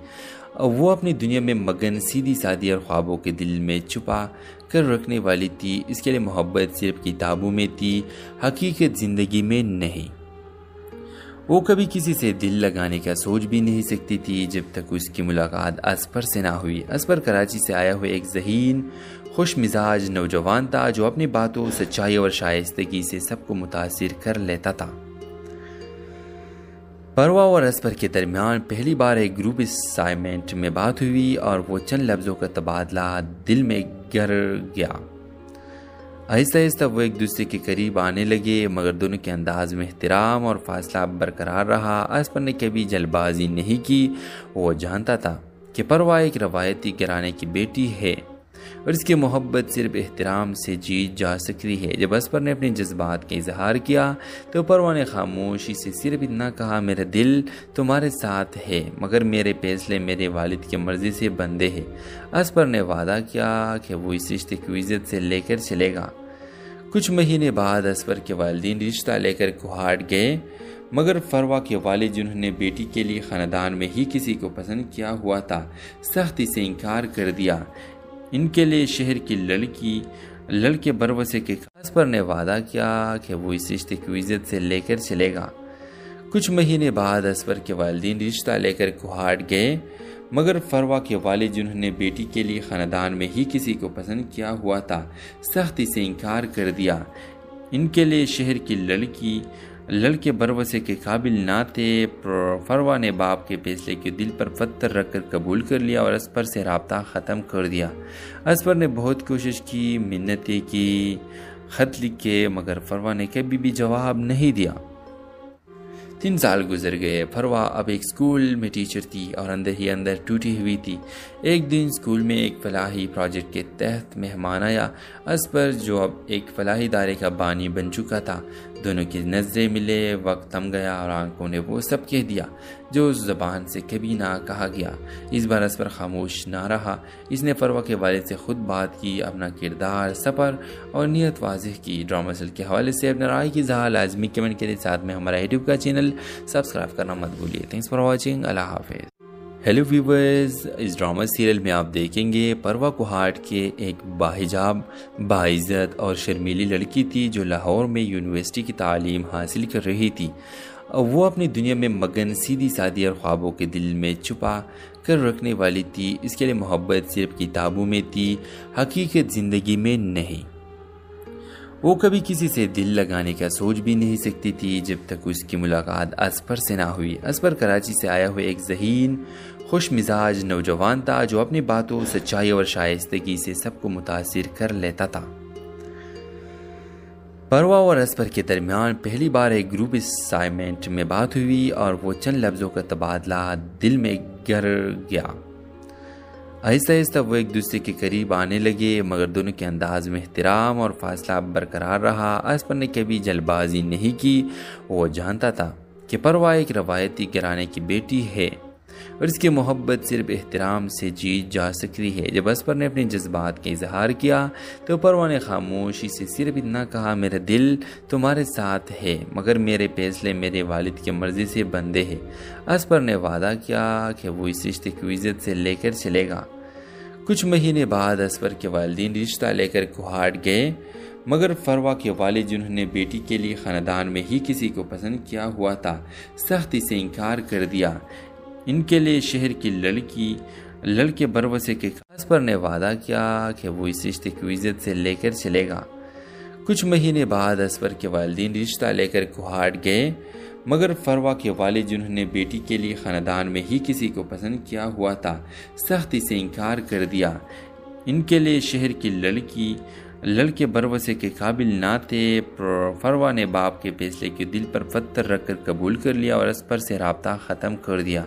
وہ اپنی دنیا میں مگن، سیدھی سادی اور خوابوں کے دل میں چھپا کر رکھنے والی تھی۔ اس کے لیے محبت صرف کتابوں میں تھی، حقیقت زندگی میں نہیں۔ وہ کبھی کسی سے دل لگانے کا سوچ بھی نہیں سکتی تھی جب تک اس کی ملاقات اسپر سے نہ ہوئی۔ اسپر کراچی سے آیا ہوا ایک ذہین، خوش مزاج نوجوان تھا جو اپنی باتوں، سچائی اور شائستگی سے سب کو متاثر کر لیتا تھا۔ پروا اور اسپر کے درمیان پہلی بار ایک گروپ اسائنمنٹ میں بات ہوئی اور وہ چند لفظوں کا تبادلہ دل میں گر گیا۔ آہستہ آہستہ وہ ایک دوسرے کے قریب آنے لگے، مگر دونوں کے انداز میں احترام اور فاصلہ برقرار رہا۔ اسپر نے کبھی جلد بازی نہیں کی۔ وہ جانتا تھا کہ پروا ایک روایتی گھرانے کی بیٹی ہے اور اس کی محبت صرف احترام سے جیت جا سکتی ہے۔ جب اسپر نے اپنے جذبات کا اظہار کیا تو پروا نے خاموشی سے صرف اتنا کہا، میرا دل تمہارے ساتھ ہے مگر میرے فیصلے میرے والد کی مرضی سے بندھے ہیں۔ اسپر نے وعدہ کیا کہ وہ اس رشتے کو عزت سے لے کر چلے گا۔ کچھ مہینے بعد اسپر کے والدین رشتہ لے کر کوہاٹ گئے، مگر فروا کے والد جنہوں نے بیٹی کے لیے خاندان میں ہی کسی کو پسند کیا ہوا تھا، سختی سے انکار کر دیا۔ ان کے لیے شہر کی لڑکے بروسے کے اسپر نے وعدہ کیا کہ وہ اس رشتے کو عزت سے لے کر چلے گا۔ کچھ مہینے بعد اسپر کے والدین رشتہ لے کر کوہاٹ گئے، مگر فروا کے والد جنہوں نے بیٹی کے لیے خاندان میں ہی کسی کو پسند کیا ہوا تھا، سختی سے انکار کر دیا۔ ان کے لیے شہر کی لڑکے بروسے کے قابل نہ تھے۔ فروا نے باپ کے فیصلے کے دل پر پتھر رکھ کر قبول کر لیا اور اسپر سے رابطہ ختم کر دیا۔ اسپر نے بہت کوشش کی، منتیں کی، خط لکھے، مگر فروا نے کبھی بھی جواب نہیں دیا۔ 3 سال گزر گئے۔ فروا اب ایک اسکول میں ٹیچر تھی اور اندر ہی اندر ٹوٹی ہوئی تھی۔ ایک دن اسکول میں ایک فلاحی پروجیکٹ کے تحت مہمان آیا۔ اسپر جو اب ایک فلاحی ادارے کا بانی بن چکا تھا، دونوں کی نظریں ملے، وقت تھم گیا اور آنکھوں نے وہ سب کہہ دیا جو اس زبان سے کبھی نہ کہا گیا۔ اس بار اسپر خاموش نہ رہا۔ اس نے فروا کے والد سے خود بات کی، اپنا کردار، سفر اور نیت واضح کی۔ ڈرامہ سیریل کے حوالے سے اپنے رائے کی اظہار لازمی کمنٹ کے ساتھ میں ہمارا یوٹیوب کا چینل سبسکرائب کرنا مت بھولیے۔ Thanks for watching. اللہ حافظ۔ ہیلو ویورز، اس ڈرامہ سیریل میں آپ دیکھیں گے پروا کوہاٹ کے ایک باحجاب، باعزت اور شرمیلی لڑکی تھی جو لاہور میں یونیورسٹی کی تعلیم حاصل کر رہی تھی۔ وہ اپنی دنیا میں مگن، سیدھی سادی اور خوابوں کے دل میں چھپا کر رکھنے والی تھی۔ اس کے لیے محبت صرف کتابوں میں تھی، حقیقت زندگی میں نہیں۔ وہ کبھی کسی سے دل لگانے کا سوچ بھی نہیں سکتی تھی جب تک اس کی ملاقات اصفر سے نہ ہوئی۔ اصفر کراچی سے آیا ہوا ایک ذہین خوش مزاج نوجوان تھا جو اپنی باتوں، سچائی اور شائستگی سے سب کو متاثر کر لیتا تھا۔ پروا اور اصفر کے درمیان پہلی بار ایک گروپ اسائنمنٹ میں بات ہوئی اور وہ چند لفظوں کا تبادلہ دل میں گر گیا۔ آہستہ آہستہ وہ ایک دوسرے کے قریب آنے لگے، مگر دونوں کے انداز میں احترام اور فاصلہ برقرار رہا۔ اصفر نے کبھی جلد بازی نہیں کی، وہ جانتا تھا کہ پروا ایک روایتی گھرانے کی بیٹی ہے اور اس کی محبت صرف احترام سے جیت جا سکتی ہے۔ جب اصفر نے اپنے جذبات کا اظہار کیا تو پروا نے خاموشی سے صرف اتنا کہا، میرا دل تمہارے ساتھ ہے مگر میرے فیصلے میرے والد کی مرضی سے بندھے ہیں۔ اصفر نے وعدہ کیا کہ وہ اس رشتے کو عزت سے لے کر چلے گا۔ کچھ مہینے بعد اصفر کے والدین رشتہ لے کر کوہاٹ گئے، مگر فروا کے والد جنہوں نے بیٹی کے لیے خاندان میں ہی کسی کو پسند کیا ہوا تھا، سختی سے انکار کر دیا۔ ان کے لیے شہر کی لڑکے بروسے کے اصفر نے وعدہ کیا کہ وہ اس رشتے کو عزت سے لے کر چلے گا۔ کچھ مہینے بعد اصفر کے والدین رشتہ لے کر کوہاٹ گئے، مگر فروا کے والد جنہوں نے بیٹی کے لیے خاندان میں ہی کسی کو پسند کیا ہوا تھا، سختی سے انکار کر دیا۔ ان کے لیے شہر کی لڑکے بروسے کے قابل نہ تھے۔ فروا نے باپ کے فیصلے کے دل پر پتھر رکھ کر قبول کر لیا اور اصفر سے رابطہ ختم کر دیا۔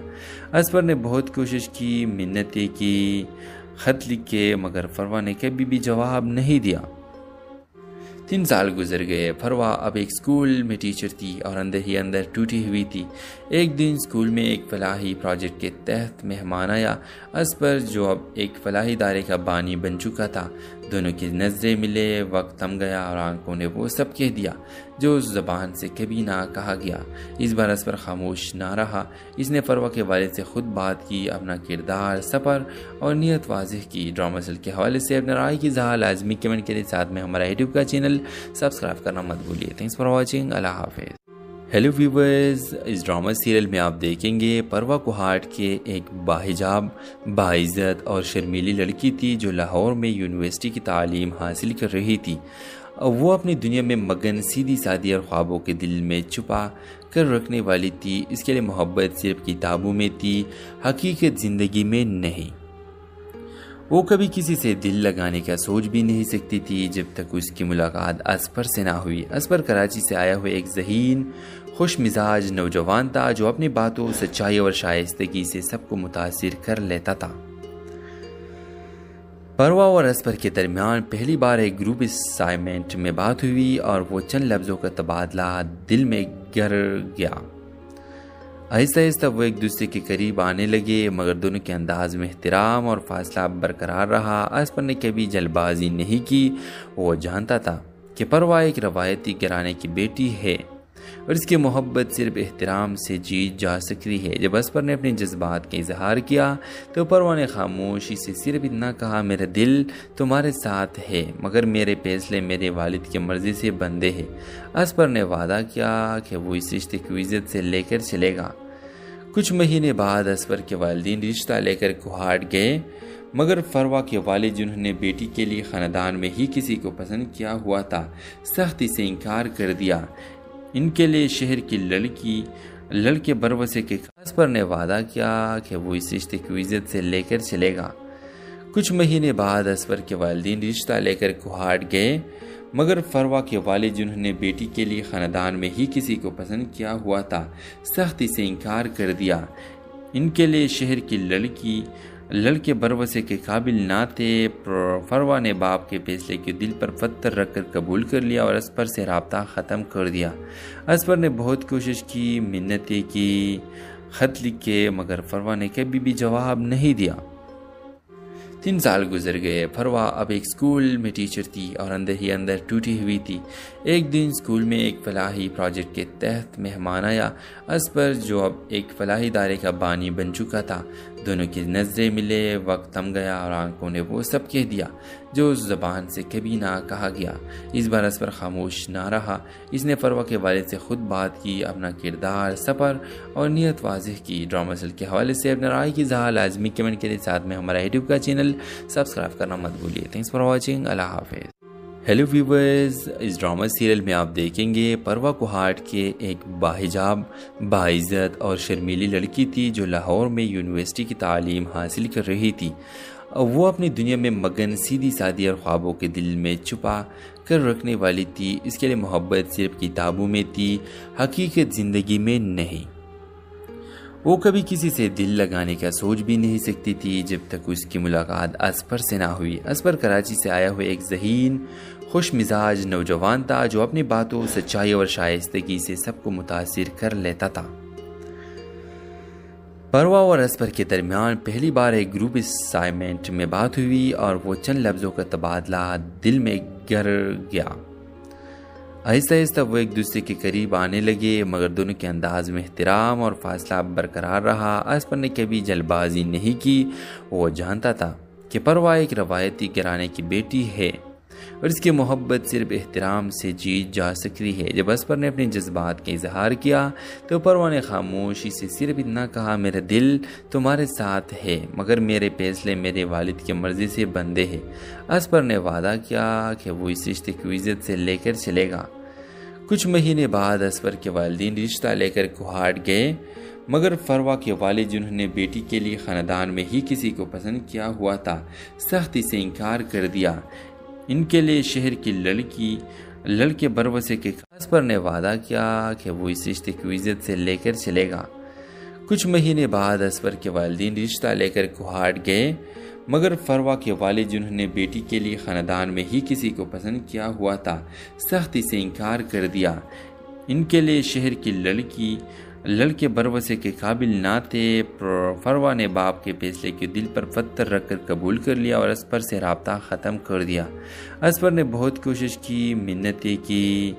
اصفر نے بہت کوشش کی، منتیں کی، خط لکھے، مگر فروا نے کبھی بھی جواب نہیں دیا۔ 3 سال گزر گئے۔ فروا اب ایک اسکول میں ٹیچر تھی اور اندر ہی اندر ٹوٹی ہوئی تھی۔ ایک دن اسکول میں ایک فلاحی پروجیکٹ کے تحت مہمان آیا۔ اصفر جو اب ایک فلاحی ادارے کا بانی بن چکا تھا، دونوں کی نظریں ملے، وقت تھم گیا اور آنکھوں نے وہ سب کہہ دیا جو اس زبان سے کبھی نہ کہا گیا۔ اس بار اصفر خاموش نہ رہا۔ اس نے فروا کے والد سے خود بات کی، اپنا کردار، سفر اور نیت واضح کی۔ ڈرامہ سیریل کے حوالے سے اپنے رائے کی اظہار لازمی کمنٹ کے ساتھ میں ہمارا یوٹیوب کا چینل سبسکرائب کرنا مت بھولیے۔ Thanks for watching. اللہ حافظ۔ ہیلو ویورز، اس ڈرامہ سیریل میں آپ دیکھیں گے پروا کوہاٹ کے ایک باحجاب، باعزت اور شرمیلی لڑکی تھی جو لاہور میں یونیورسٹی کی تعلیم حاصل کر رہی تھی۔ وہ اپنی دنیا میں مگن، سیدھی سادی اور خوابوں کے دل میں چھپا کر رکھنے والی تھی۔ اس کے لیے محبت صرف کتابوں میں تھی، حقیقت زندگی میں نہیں۔ وہ کبھی کسی سے دل لگانے کا سوچ بھی نہیں سکتی تھی جب تک اس کی ملاقات اصفر سے نہ ہوئی۔ اصفر کراچی سے آیا ہوا ایک ذہین خوش مزاج نوجوان تھا جو اپنی باتوں، سچائی اور شائستگی سے سب کو متاثر کر لیتا تھا۔ پروا اور اصفر کے درمیان پہلی بار ایک گروپ اسائنمنٹ میں بات ہوئی اور وہ چند لفظوں کا تبادلہ دل میں گر گیا۔ آہستہ آہستہ وہ ایک دوسرے کے قریب آنے لگے، مگر دونوں کے انداز میں احترام اور فاصلہ برقرار رہا۔ اصفر نے کبھی جلد بازی نہیں کی، وہ جانتا تھا کہ پروا ایک روایتی گھرانے کی بیٹی ہے اور اس کی محبت صرف احترام سے جیت جا سکتی ہے۔ جب اصفر نے اپنے جذبات کا اظہار کیا تو پروا نے خاموشی سے صرف اتنا کہا، میرا دل تمہارے ساتھ ہے مگر میرے فیصلے میرے والد کی مرضی سے بندھے ہیں۔ اصفر نے وعدہ کیا کہ وہ اس رشتے کو عزت سے لے کر چلے گا۔ کچھ مہینے بعد اصفر کے والدین رشتہ لے کر کوہاٹ گئے، مگر فروا کے والد جنہوں نے بیٹی کے لیے خاندان میں ہی کسی کو پسند کیا ہوا تھا، سختی سے انکار کر دیا۔ ان کے لیے شہر کی لڑکے بروسے کے اصفر نے وعدہ کیا کہ وہ اس رشتے کو عزت سے لے کر چلے گا۔ کچھ مہینے بعد اصفر کے والدین رشتہ لے کر کوہاٹ گئے، مگر فروا کے والد جنہوں نے بیٹی کے لیے خاندان میں ہی کسی کو پسند کیا ہوا تھا، سختی سے انکار کر دیا۔ ان کے لیے شہر کی لڑکے بروسے کے قابل نہ تھے۔ فروا نے باپ کے فیصلے کے دل پر پتھر رکھ کر قبول کر لیا اور اصفر سے رابطہ ختم کر دیا۔ اصفر نے بہت کوشش کی، منتیں کی، خط لکھے، مگر فروا نے کبھی بھی جواب نہیں دیا۔ 3 سال گزر گئے۔ فروا اب ایک اسکول میں ٹیچر تھی اور اندر ہی اندر ٹوٹی ہوئی تھی۔ ایک دن اسکول میں ایک فلاحی پروجیکٹ کے تحت مہمان آیا۔ اصفر جو اب ایک فلاحی ادارے کا بانی بن چکا تھا، دونوں کی نظریں ملے، وقت تھم گیا اور آنکھوں نے وہ سب کہہ دیا جو اس زبان سے کبھی نہ کہا گیا۔ اس بار اصفر خاموش نہ رہا۔ اس نے فروا کے والد سے خود بات کی، اپنا کردار، سفر اور نیت واضح کی۔ ڈرامہ سیریل کے حوالے سے اپنے رائے کی اظہار لازمی کمنٹ کے ساتھ میں ہمارا یوٹیوب کا چینل سبسکرائب کرنا مت بھولیے۔ Thanks for watching. اللہ حافظ۔ ہیلو ویورز، اس ڈرامہ سیریل میں آپ دیکھیں گے پروا کوہاٹ کے ایک باحجاب، باعزت اور شرمیلی لڑکی تھی جو لاہور میں یونیورسٹی کی تعلیم حاصل کر رہی تھی۔ وہ اپنی دنیا میں مگن، سیدھی سادی اور خوابوں کے دل میں چھپا کر رکھنے والی تھی۔ اس کے لیے محبت صرف کتابوں میں تھی، حقیقت زندگی میں نہیں۔ وہ کبھی کسی سے دل لگانے کا سوچ بھی نہیں سکتی تھی جب تک اس کی ملاقات اسپر سے نہ ہوئی۔ اسپر کراچی سے آیا ہوا ایک ذہین، خوش مزاج نوجوان تھا جو اپنی باتوں، سچائی اور شائستگی سے سب کو متاثر کر لیتا تھا۔ پروا اور اسپر کے درمیان پہلی بار ایک گروپ اسائنمنٹ میں بات ہوئی اور وہ چند لفظوں کا تبادلہ دل میں گر گیا۔ آہستہ آہستہ وہ ایک دوسرے کے قریب آنے لگے، مگر دونوں کے انداز میں احترام اور فاصلہ برقرار رہا۔ اسپر نے کبھی جلد بازی نہیں کی۔ وہ جانتا تھا کہ پروا ایک روایتی گھرانے کی بیٹی ہے اور اس کی محبت صرف احترام سے جیت جا سکتی ہے۔ جب اسپر نے اپنے جذبات کا اظہار کیا تو پروا نے خاموشی سے صرف اتنا کہا، میرا دل تمہارے ساتھ ہے مگر میرے فیصلے میرے والد کی مرضی سے بندھے ہیں۔ اسپر نے وعدہ کیا کہ وہ اس رشتے کو عزت سے لے کر چلے گا۔ کچھ مہینے بعد اسپر کے والدین رشتہ لے کر کوہاٹ گئے، مگر پروا کے والد جنہوں نے بیٹی کے لیے خاندان میں ہی کسی کو پسند کیا ہوا تھا، سختی سے انکار کر دیا۔ ان کے لیے شہر کی لڑکے بروسے کے اسپر نے وعدہ کیا کہ وہ اس رشتے کو عزت سے لے کر چلے گا۔ کچھ مہینے بعد اسپر کے والدین رشتہ لے کر کوہاٹ گئے، مگر پروا کے والد جنہوں نے بیٹی کے لیے خاندان میں ہی کسی کو پسند کیا ہوا تھا، سختی سے انکار کر دیا۔ ان کے لیے شہر کی لڑکے بروسے کے قابل نہ تھے۔ پروا نے باپ کے فیصلے کے دل پر پتھر رکھ کر قبول کر لیا اور اسپر سے رابطہ ختم کر دیا۔ اسپر نے بہت کوشش کی، منتیں کی،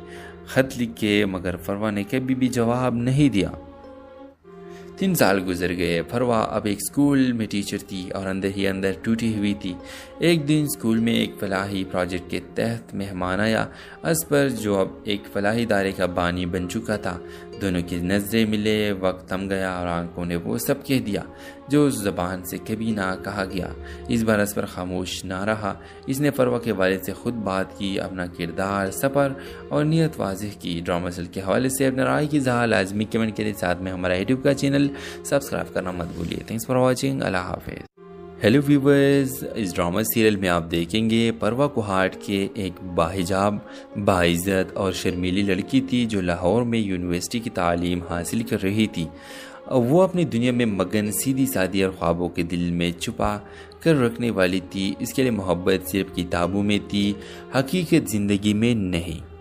خط لکھے، مگر پروا نے کبھی بھی جواب نہیں دیا۔ 3 سال گزر گئے۔ پروا اب ایک اسکول میں ٹیچر تھی اور اندر ہی اندر ٹوٹی ہوئی تھی۔ ایک دن اسکول میں ایک فلاحی پروجیکٹ کے تحت مہمان آیا۔ اسپر جو اب ایک فلاحی ادارے کا بانی بن چکا تھا، دونوں کی نظریں ملے، وقت تھم گیا اور آنکھوں نے وہ سب کہہ دیا جو اس زبان سے کبھی نہ کہا گیا۔ اس بار اسپر خاموش نہ رہا۔ اس نے پروا کے والد سے خود بات کی، اپنا کردار، سفر اور نیت واضح کی۔ ڈرامہ سیریل کے حوالے سے اپنے رائے کی اظہار لازمی کمنٹ کے ساتھ میں ہمارا یوٹیوب کا چینل سبسکرائب کرنا مت بھولیے۔ Thanks for watching. اللہ حافظ۔ ہیلو ویورز، اس ڈرامہ سیریل میں آپ دیکھیں گے پروا کوہاٹ کے ایک باحجاب، باعزت اور شرمیلی لڑکی تھی جو لاہور میں یونیورسٹی کی تعلیم حاصل کر رہی تھی۔ وہ اپنی دنیا میں مگن، سیدھی سادی اور خوابوں کے دل میں چھپا کر رکھنے والی تھی۔ اس کے لیے محبت صرف کتابوں میں تھی، حقیقت زندگی میں نہیں۔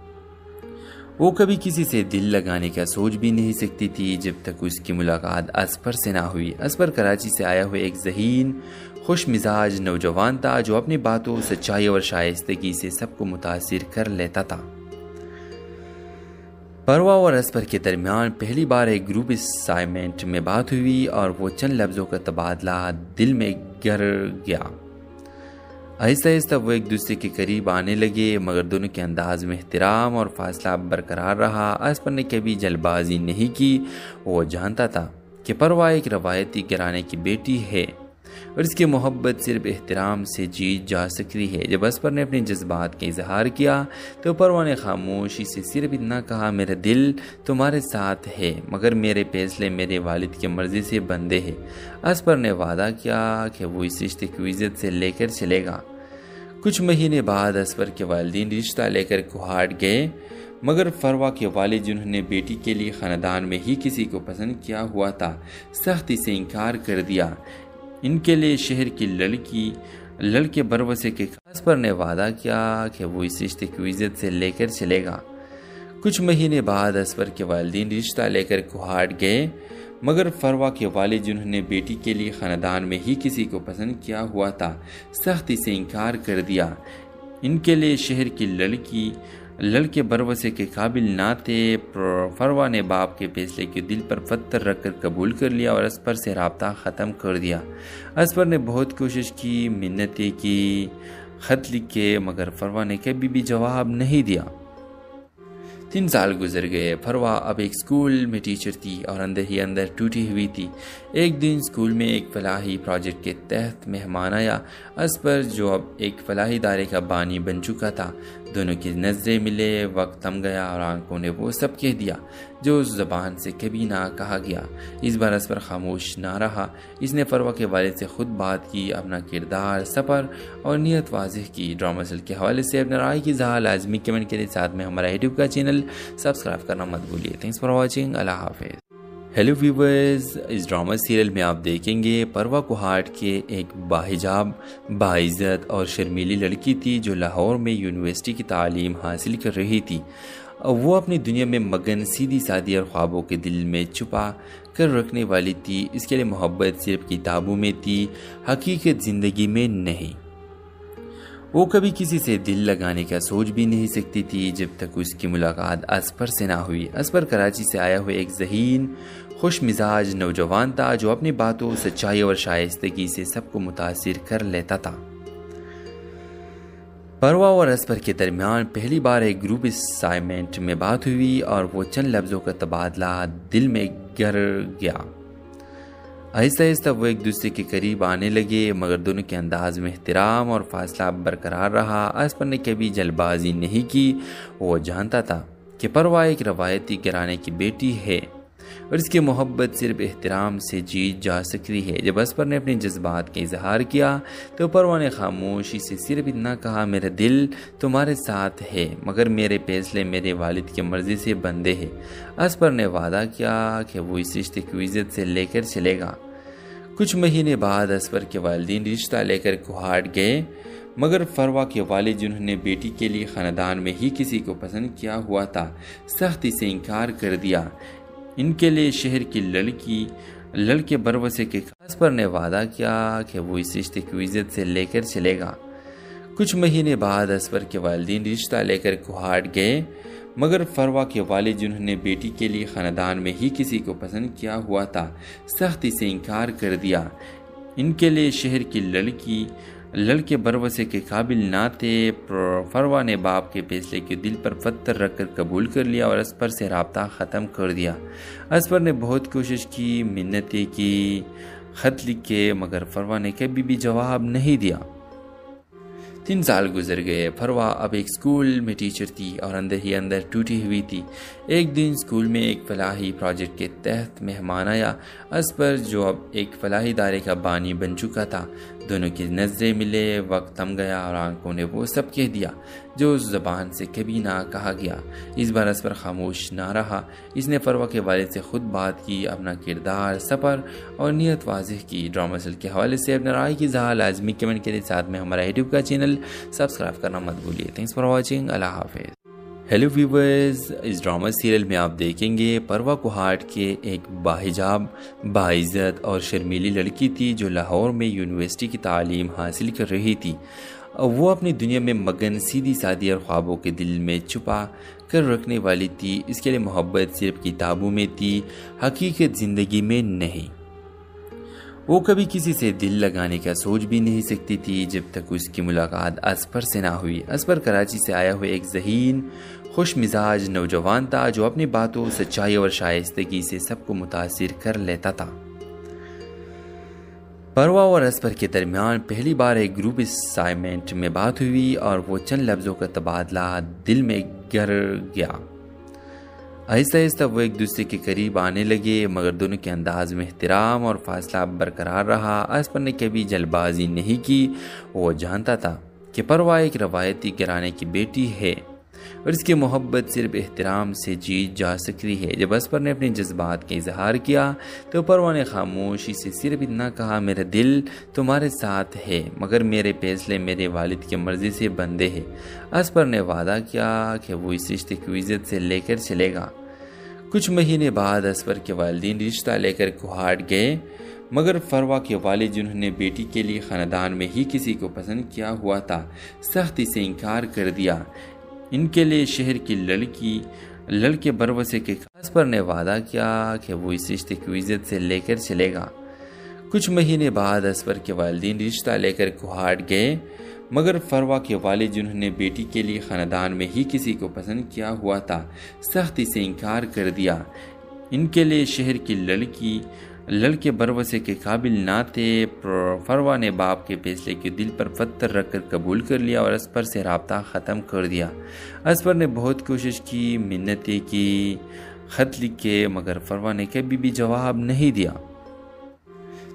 وہ کبھی کسی سے دل لگانے کا سوچ بھی نہیں سکتی تھی جب تک اس کی ملاقات اسپر سے نہ ہوئی۔ اسپر کراچی سے آیا ہوا ایک ذہین، خوش مزاج نوجوان تھا جو اپنی باتوں، سچائی اور شائستگی سے سب کو متاثر کر لیتا تھا۔ پروا اور اسپر کے درمیان پہلی بار ایک گروپ اسائنمنٹ میں بات ہوئی اور وہ چند لفظوں کا تبادلہ دل میں گر گیا۔ آہستہ آہستہ وہ ایک دوسرے کے قریب آنے لگے، مگر دونوں کے انداز میں احترام اور فاصلہ برقرار رہا۔ اسپر نے کبھی جلد بازی نہیں کی۔ وہ جانتا تھا کہ پروا ایک روایتی گھرانے کی بیٹی ہے اور اس کی محبت صرف احترام سے جیت جا سکتی ہے۔ جب اسپر نے اپنے جذبات کا اظہار کیا تو پروا نے خاموشی سے صرف اتنا کہا، میرا دل تمہارے ساتھ ہے مگر میرے فیصلے میرے والد کی مرضی سے بندھے ہیں۔ اسپر نے وعدہ کیا کہ وہ اس رشتے کو عزت سے لے کر چلے گا۔ کچھ مہینے بعد اسپر کے والدین رشتہ لے کر کوہاٹ گئے، مگر پروا کے والد جنہوں نے بیٹی کے لیے خاندان میں ہی کسی کو پسند کیا ہوا تھا، سختی سے انکار کر دیا۔ ان کے لیے شہر کی لڑکے بروسے کے اسپر نے وعدہ کیا کہ وہ اس رشتے کو عزت سے لے کر چلے گا۔ کچھ مہینے بعد اسپر کے والدین رشتہ لے کر کوہاٹ گئے، مگر پروا کے والد جنہوں نے بیٹی کے لیے خاندان میں ہی کسی کو پسند کیا ہوا تھا، سختی سے انکار کر دیا۔ ان کے لیے شہر کی لڑکے بروسے کے قابل نہ تھے۔ پروا نے باپ کے فیصلے کے دل پر پتھر رکھ کر قبول کر لیا اور اسپر سے رابطہ ختم کر دیا۔ اسپر نے بہت کوشش کی، منتیں کی، خط لکھے، مگر پروا نے کبھی بھی جواب نہیں دیا۔ 3 سال گزر گئے۔ پروا اب ایک اسکول میں ٹیچر تھی اور اندر ہی اندر ٹوٹی ہوئی تھی۔ ایک دن اسکول میں ایک فلاحی پروجیکٹ کے تحت مہمان آیا۔ اسپر جو اب ایک فلاحی ادارے کا بانی بن چکا تھا، دونوں کی نظریں ملے، وقت تھم گیا اور آنکھوں نے وہ سب کہہ دیا جو اس زبان سے کبھی نہ کہا گیا۔ اس بار اسپر خاموش نہ رہا۔ اس نے فروا کے والد سے خود بات کی، اپنا کردار، سفر اور نیت واضح کی۔ ڈرامہ سیریل کے حوالے سے اپنے رائے کی اظہار لازمی کمنٹ کے ساتھ میں ہمارا یوٹیوب کا چینل سبسکرائب کرنا مت بھولیے۔ Thanks for watching. اللہ حافظ۔ ہیلو ویورز، اس ڈرامہ سیریل میں آپ دیکھیں گے پروا کوہاٹ کے ایک باحجاب، باعزت اور شرمیلی لڑکی تھی جو لاہور میں یونیورسٹی کی تعلیم حاصل کر رہی تھی۔ وہ اپنی دنیا میں مگن، سیدھی سادی اور خوابوں کے دل میں چھپا کر رکھنے والی تھی۔ اس کے لیے محبت صرف کتابوں میں تھی، حقیقت زندگی میں نہیں۔ وہ کبھی کسی سے دل لگانے کا سوچ بھی نہیں سکتی تھی جب تک اس کی ملاقات اسپر سے نہ ہوئی۔ اسپر کراچی سے آیا ہوا ایک ذہین، خوش مزاج نوجوان تھا جو اپنی باتوں، سچائی اور شائستگی سے سب کو متاثر کر لیتا تھا۔ پروا اور اسپر کے درمیان پہلی بار ایک گروپ اسائنمنٹ میں بات ہوئی اور وہ چند لفظوں کا تبادلہ دل میں گر گیا۔ آہستہ آہستہ وہ ایک دوسرے کے قریب آنے لگے، مگر دونوں کے انداز میں احترام اور فاصلہ برقرار رہا۔ اسپر نے کبھی جلد بازی نہیں کی۔ وہ جانتا تھا کہ پروا ایک روایتی گھرانے کی بیٹی ہے اور اس کی محبت صرف احترام سے جیت جا سکتی ہے۔ جب اسپر نے اپنے جذبات کا اظہار کیا تو پروا نے خاموشی سے صرف اتنا کہا، میرا دل تمہارے ساتھ ہے مگر میرے فیصلے میرے والد کی مرضی سے بندھے ہیں۔ اسپر نے وعدہ کیا کہ وہ اس رشتے کو عزت سے لے کر چلے گا۔ کچھ مہینے بعد اسپر کے والدین رشتہ لے کر کوہاٹ گئے، مگر فروا کے والد جنہوں نے بیٹی کے لیے خاندان میں ہی کسی کو پسند کیا ہوا تھا، سختی سے انکار کر دیا۔ ان کے لیے شہر کی لڑکے بروسے کے اسپر نے وعدہ کیا کہ وہ اس رشتے کو عزت سے لے کر چلے گا۔ کچھ مہینے بعد اسپر کے والدین رشتہ لے کر کوہاٹ گئے، مگر فروا کے والد جنہوں نے بیٹی کے لیے خاندان میں ہی کسی کو پسند کیا ہوا تھا، سختی سے انکار کر دیا۔ ان کے لیے شہر کی لڑکے بروسے کے قابل نہ تھے۔ فروا نے باپ کے فیصلے کے دل پر پتھر رکھ کر قبول کر لیا اور اسپر سے رابطہ ختم کر دیا۔ اسپر نے بہت کوشش کی، منتیں کی، خط لکھے، مگر فروا نے کبھی بھی جواب نہیں دیا۔ 3 سال گزر گئے۔ فروا اب ایک سکول میں ٹیچر تھی اور اندر ہی اندر ٹوٹی ہوئی تھی۔ ایک دن سکول میں ایک فلاحی پروجیکٹ کے تحت مہمان آیا۔ اسپر جو اب ایک فلاحی ادارے کا بانی بن چکا تھا، دونوں کی نظریں ملے، وقت تھم گیا اور آنکھوں نے وہ سب کہہ دیا جو اس زبان سے کبھی نہ کہا گیا۔ اس بار اسپر خاموش نہ رہا۔ اس نے فروا کے والد سے خود بات کی، اپنا کردار، سفر اور نیت واضح کی۔ ڈرامہ سیریل کے حوالے سے اپنے رائے کی اظہار لازمی کمنٹ کے ساتھ میں ہمارا یوٹیوب کا چینل سبسکرائب کرنا مت بھولیے۔ Thanks for watching. اللہ حافظ۔ ہیلو ویورز، اس ڈرامہ سیریل میں آپ دیکھیں گے پروا کوہاٹ کے ایک باحجاب، باعزت اور شرمیلی لڑکی تھی جو لاہور میں یونیورسٹی کی تعلیم حاصل کر رہی تھی۔ وہ اپنی دنیا میں مگن، سیدھی سادی اور خوابوں کے دل میں چھپا کر رکھنے والی تھی۔ اس کے لیے محبت صرف کتابوں میں تھی، حقیقت زندگی میں نہیں۔ وہ کبھی کسی سے دل لگانے کا سوچ بھی نہیں سکتی تھی جب تک اس کی ملاقات اسپر سے نہ ہوئی۔ اسپر کراچی سے آیا ہوا ایک ذہین، خوش مزاج نوجوان تھا جو اپنی باتوں، سچائی اور شائستگی سے سب کو متاثر کر لیتا تھا۔ پروا اور اسپر کے درمیان پہلی بار ایک گروپ اسائنمنٹ میں بات ہوئی اور وہ چند لفظوں کا تبادلہ دل میں گر گیا۔ آہستہ آہستہ وہ ایک دوسرے کے قریب آنے لگے، مگر دونوں کے انداز میں احترام اور فاصلہ برقرار رہا۔ اسپر نے کبھی جلد بازی نہیں کی۔ وہ جانتا تھا کہ پروا ایک روایتی گھرانے کی بیٹی ہے اور اس کی محبت صرف احترام سے جیت جا سکتی ہے۔ جب اسپر نے اپنے جذبات کا اظہار کیا تو پروا نے خاموشی سے صرف اتنا کہا، میرا دل تمہارے ساتھ ہے مگر میرے فیصلے میرے والد کی مرضی سے بندھے ہیں۔ اسپر نے وعدہ کیا کہ وہ اس رشتے کو عزت سے لے کر چلے گا۔ کچھ مہینے بعد اسپر کے والدین رشتہ لے کر کوہاٹ گئے، مگر فروا کے والد جنہوں نے بیٹی کے لیے خاندان میں ہی کسی کو پسند کیا ہوا تھا، سختی سے انکار کر دیا۔ ان کے لیے شہر کی لڑکے بروسے کے اسپر نے وعدہ کیا کہ وہ اس رشتے کو عزت سے لے کر چلے گا۔ کچھ مہینے بعد اسپر کے والدین رشتہ لے کر کوہاٹ گئے، مگر فروا کے والد جنہوں نے بیٹی کے لیے خاندان میں ہی کسی کو پسند کیا ہوا تھا، سختی سے انکار کر دیا۔ ان کے لیے شہر کی لڑکے بروسے کے قابل نہ تھے۔ فروا نے باپ کے فیصلے کے دل پر پتھر رکھ کر قبول کر لیا اور اسپر سے رابطہ ختم کر دیا۔ اسپر نے بہت کوشش کی، منتیں کی، خط لکھے، مگر فروا نے کبھی بھی جواب نہیں دیا۔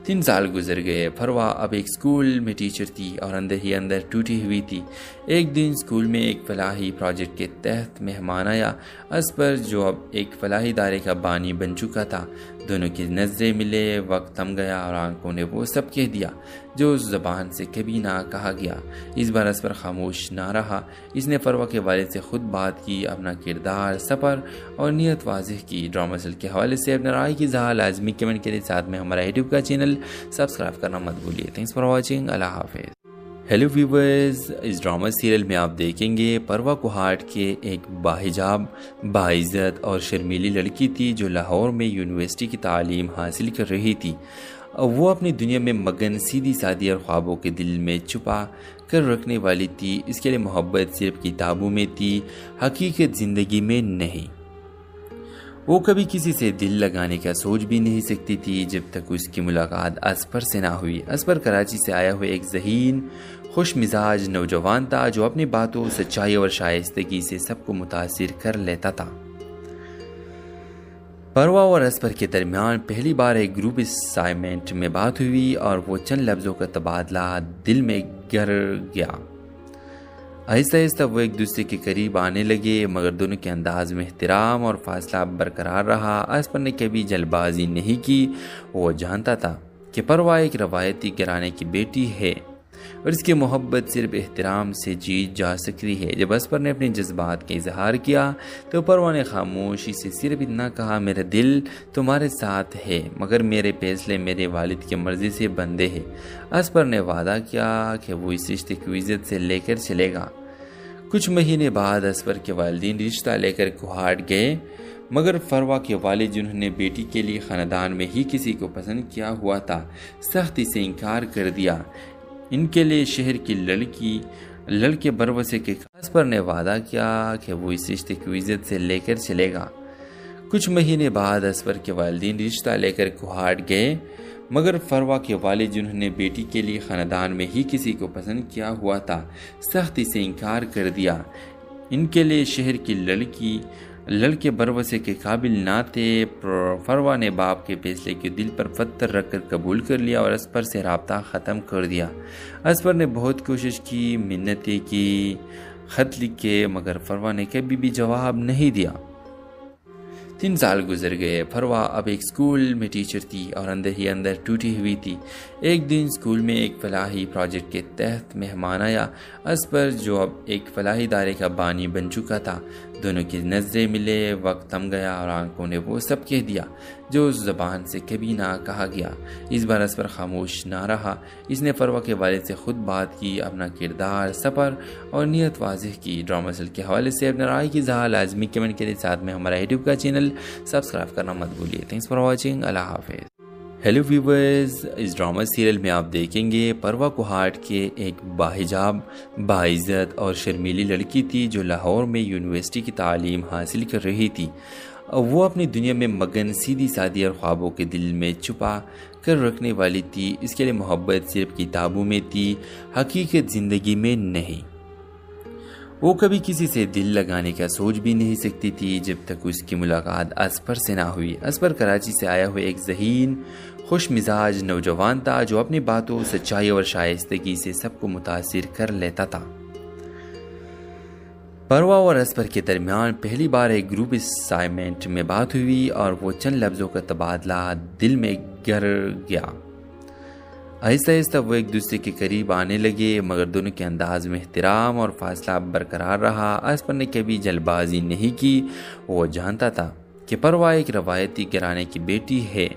3 سال گزر گئے۔ فروا اب ایک اسکول میں ٹیچر تھی اور اندر ہی اندر ٹوٹی ہوئی تھی۔ ایک دن اسکول میں ایک فلاحی پروجیکٹ کے تحت مہمان آیا۔ اسپر جو اب ایک فلاحی ادارے کا بانی بن چکا تھا، دونوں کی نظریں ملے، وقت تھم گیا اور آنکھوں نے وہ سب کہہ دیا جو اس زبان سے کبھی نہ کہا گیا۔ اس بار اسپر خاموش نہ رہا۔ اس نے فروا کے والد سے خود بات کی، اپنا کردار، سفر اور نیت واضح کی۔ ڈرامہ سیریل کے حوالے سے اپنے رائے کی اظہار لازمی کمنٹ کے ساتھ میں ہمارا یوٹیوب کا چینل سبسکرائب کرنا مت بھولیے۔ Thanks for watching. اللہ حافظ۔ ہیلو ویورز، اس ڈرامہ سیریل میں آپ دیکھیں گے پروا کوہاٹ کے ایک باحجاب، باعزت اور شرمیلی لڑکی تھی جو لاہور میں یونیورسٹی کی تعلیم حاصل کر رہی تھی۔ وہ اپنی دنیا میں مگن، سیدھی سادی اور خوابوں کے دل میں چھپا کر رکھنے والی تھی۔ اس کے لیے محبت صرف کتابوں میں تھی، حقیقت زندگی میں نہیں۔ وہ کبھی کسی سے دل لگانے کا سوچ بھی نہیں سکتی تھی جب تک اس کی ملاقات اسپر سے نہ ہوئی۔ اسپر کراچی سے آیا ہوا ایک ذہین، خوش مزاج نوجوان تھا جو اپنی باتوں، سچائی اور شائستگی سے سب کو متاثر کر لیتا تھا۔ پروا اور اسپر کے درمیان پہلی بار ایک گروپ اسائنمنٹ میں بات ہوئی اور وہ چند لفظوں کا تبادلہ دل میں گر گیا۔ آہستہ آہستہ وہ ایک دوسرے کے قریب آنے لگے، مگر دونوں کے انداز میں احترام اور فاصلہ برقرار رہا۔ اسپر نے کبھی جلد بازی نہیں کی۔ وہ جانتا تھا کہ پروا ایک روایتی گھرانے کی بیٹی ہے اور اس کی محبت صرف احترام سے جیت جا سکتی ہے۔ جب اسپر نے اپنے جذبات کا اظہار کیا تو پروا نے خاموشی سے صرف اتنا کہا، میرا دل تمہارے ساتھ ہے، مگر میرے فیصلے میرے والد کی مرضی سے بندھے ہیں۔ اسپر نے وعدہ کیا کہ وہ اس رشتے کو عزت سے لے کر چلے گا۔ کچھ مہینے بعد اسپر کے والدین رشتہ لے کر کوہاٹ گئے، مگر فروا کے والد جنہوں نے بیٹی کے لیے خاندان میں ہی کسی کو پسند کیا ہوا تھا، سختی سے انکار کر دیا۔ ان کے لیے شہر کی لڑکے بروسے کے اسپر نے وعدہ کیا کہ وہ اس رشتے کو عزت سے لے کر چلے گا۔ کچھ مہینے بعد اسپر کے والدین رشتہ لے کر کوہاٹ گئے، مگر فروا کے والد جنہوں نے بیٹی کے لیے خاندان میں ہی کسی کو پسند کیا ہوا تھا، سختی سے انکار کر دیا۔ ان کے لیے شہر کی لڑکے بروسے کے قابل نہ تھے۔ فروا نے باپ کے فیصلے کے دل پر پتھر رکھ کر قبول کر لیا اور اسپر سے رابطہ ختم کر دیا۔ اسپر نے بہت کوشش کی، منتیں کی، خط لکھے، مگر فروا نے کبھی بھی جواب نہیں دیا۔ 3 سال گزر گئے۔ فروا اب ایک اسکول میں ٹیچر تھی اور اندر ہی اندر ٹوٹی ہوئی تھی۔ ایک دن اسکول میں ایک فلاحی پروجیکٹ کے تحت مہمان آیا۔ اسپر جو اب ایک فلاحی ادارے کا بانی بن چکا تھا، دونوں کی نظریں ملے، وقت تھم گیا اور آنکھوں نے وہ سب کہہ دیا جو اس زبان سے کبھی نہ کہا گیا۔ اس بار اسپر خاموش نہ رہا۔ اس نے فروا کے والد سے خود بات کی، اپنا کردار، سفر اور نیت واضح کی۔ ڈرامہ سیریل کے حوالے سے اپنے رائے کی اظہار لازمی کمنٹ کے ساتھ میں ہمارا یوٹیوب کا چینل سبسکرائب کرنا مت بھولیے۔ Thanks for watching. اللہ حافظ۔ ہیلو ویورز، اس ڈرامہ سیریل میں آپ دیکھیں گے پروا کوہاٹ کے ایک باحجاب، باعزت اور شرمیلی لڑکی تھی جو لاہور میں یونیورسٹی کی تعلیم حاصل کر رہی تھی۔ وہ اپنی دنیا میں مگن، سیدھی سادی اور خوابوں کے دل میں چھپا کر رکھنے والی تھی۔ اس کے لیے محبت صرف کتابوں میں تھی، حقیقت زندگی میں نہیں۔ وہ کبھی کسی سے دل لگانے کا سوچ بھی نہیں سکتی تھی جب تک اس کی ملاقات اسپر سے نہ ہوئی۔ اسپر کراچی سے آیا ہوا ایک ذہین، خوش مزاج نوجوان تھا جو اپنی باتوں، سچائی اور شائستگی سے سب کو متاثر کر لیتا تھا۔ پروا اور اسپر کے درمیان پہلی بار ایک گروپ اسائنمنٹ میں بات ہوئی اور وہ چند لفظوں کا تبادلہ دل میں گر گیا۔ آہستہ آہستہ وہ ایک دوسرے کے قریب آنے لگے، مگر دونوں کے انداز میں احترام اور فاصلہ برقرار رہا۔ اسپر نے کبھی جلد بازی نہیں کی۔ وہ جانتا تھا کہ پروا ایک روایتی گھرانے کی بیٹی ہے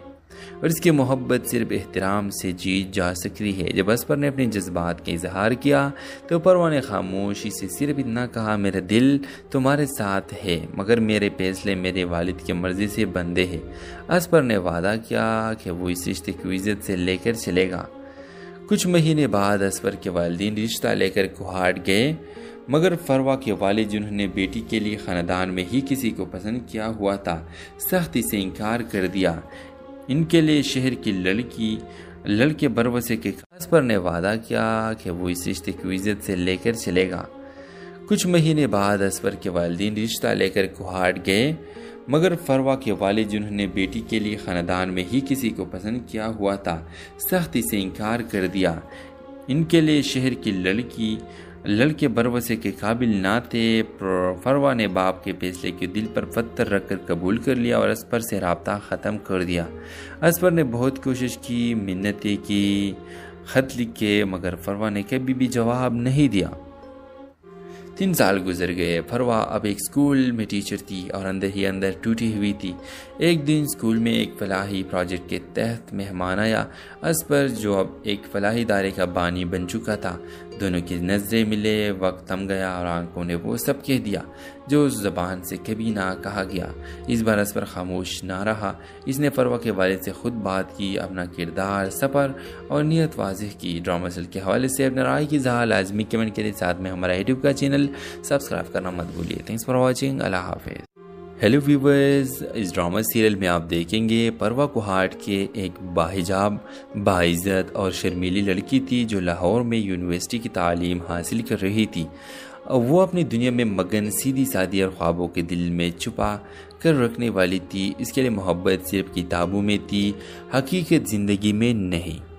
اور اس کی محبت صرف احترام سے جیت جا سکتی ہے۔ جب اسپر نے اپنے جذبات کا اظہار کیا تو پروا نے خاموشی سے صرف اتنا کہا، میرا دل تمہارے ساتھ ہے، مگر میرے فیصلے میرے والد کی مرضی سے بندھے ہیں۔ اسپر نے وعدہ کیا کہ وہ اس رشتے کو عزت سے لے کر چلے گا۔ کچھ مہینے بعد اسپر کے والدین رشتہ لے کر کوہاٹ گئے، مگر فروا کے والد جنہوں نے بیٹی کے لیے خاندان میں ہی کسی کو پسند کیا ہوا تھا، سختی سے انکار کر دیا۔ ان کے لیے شہر کی لڑکے بروسے کے اسپر نے وعدہ کیا کہ وہ اس رشتے کو عزت سے لے کر چلے گا۔ کچھ مہینے بعد اسپر کے والدین رشتہ لے کر کوہاٹ گئے، مگر فروا کے والد جنہوں نے بیٹی کے لیے خاندان میں ہی کسی کو پسند کیا ہوا تھا، سختی سے انکار کر دیا۔ ان کے لیے شہر کی لڑکے بروسے کے قابل نہ تھے۔ فروا نے باپ کے فیصلے کے دل پر پتھر رکھ کر قبول کر لیا اور اسپر سے رابطہ ختم کر دیا۔ اسپر نے بہت کوشش کی، منتیں کی، خط لکھے، مگر فروا نے کبھی بھی جواب نہیں دیا۔ 3 سال گزر گئے۔ فروا اب ایک اسکول میں ٹیچر تھی اور اندر ہی اندر ٹوٹی ہوئی تھی۔ ایک دن اسکول میں ایک فلاحی پروجیکٹ کے تحت مہمان آیا۔ اسپر جو اب ایک فلاحی ادارے کا بانی بن چکا تھا، دونوں کی نظریں ملے، وقت تھم گیا اور آنکھوں نے وہ سب کہہ دیا جو اس زبان سے کبھی نہ کہا گیا۔ اس بار اسپر خاموش نہ رہا۔ اس نے فروا کے والد سے خود بات کی، اپنا کردار، سفر اور نیت واضح کی۔ ڈرامہ سیریل کے حوالے سے اپنے رائے کی اظہار لازمی کمنٹ کے ساتھ میں ہمارا یوٹیوب کا چینل سبسکرائب کرنا مت بھولیے۔ Thanks for watching. اللہ حافظ۔ ہیلو ویورز، اس ڈرامہ سیریل میں آپ دیکھیں گے پروا کوہاٹ کے ایک باحجاب، باعزت اور شرمیلی لڑکی تھی جو لاہور میں یونیورسٹی کی تعلیم حاصل کر رہی تھی۔ وہ اپنی دنیا میں مگن، سیدھی سادی اور خوابوں کے دل میں چھپا کر رکھنے والی تھی۔ اس کے لیے محبت صرف کتابوں میں تھی، حقیقت زندگی میں نہیں۔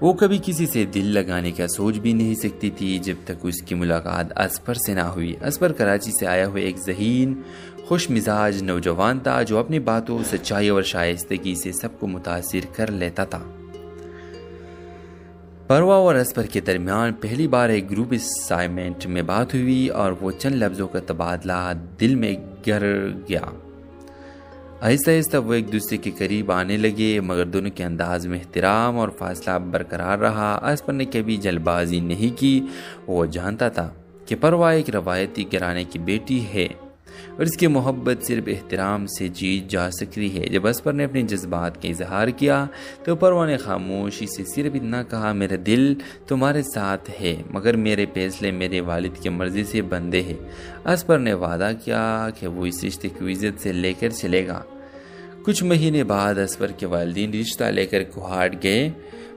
وہ کبھی کسی سے دل لگانے کا سوچ بھی نہیں سکتی تھی جب تک اس کی ملاقات اسپر سے نہ ہوئی۔ اسپر کراچی سے آیا ہوا ایک ذہین، خوش مزاج نوجوان تھا جو اپنی باتوں، سچائی اور شائستگی سے سب کو متاثر کر لیتا تھا۔ پروا اور اسپر کے درمیان پہلی بار ایک گروپ اسائنمنٹ میں بات ہوئی اور وہ چند لفظوں کا تبادلہ دل میں گر گیا۔ آہستہ آہستہ وہ ایک دوسرے کے قریب آنے لگے، مگر دونوں کے انداز میں احترام اور فاصلہ برقرار رہا۔ اسپر نے کبھی جلد بازی نہیں کی۔ وہ جانتا تھا کہ پروا ایک روایتی گھرانے کی بیٹی ہے اور اس کی محبت صرف احترام سے جیت جا سکتی ہے۔ جب اسپر نے اپنے جذبات کا اظہار کیا تو پروا نے خاموشی سے صرف اتنا کہا، میرا دل تمہارے ساتھ ہے مگر میرے فیصلے میرے والد کی مرضی سے بندھے ہیں۔ اسپر نے وعدہ کیا کہ وہ اس رشتے کو عزت سے لے کر چلے گا۔ کچھ مہینے بعد اسپر کے والدین رشتہ لے کر کوہاٹ گئے،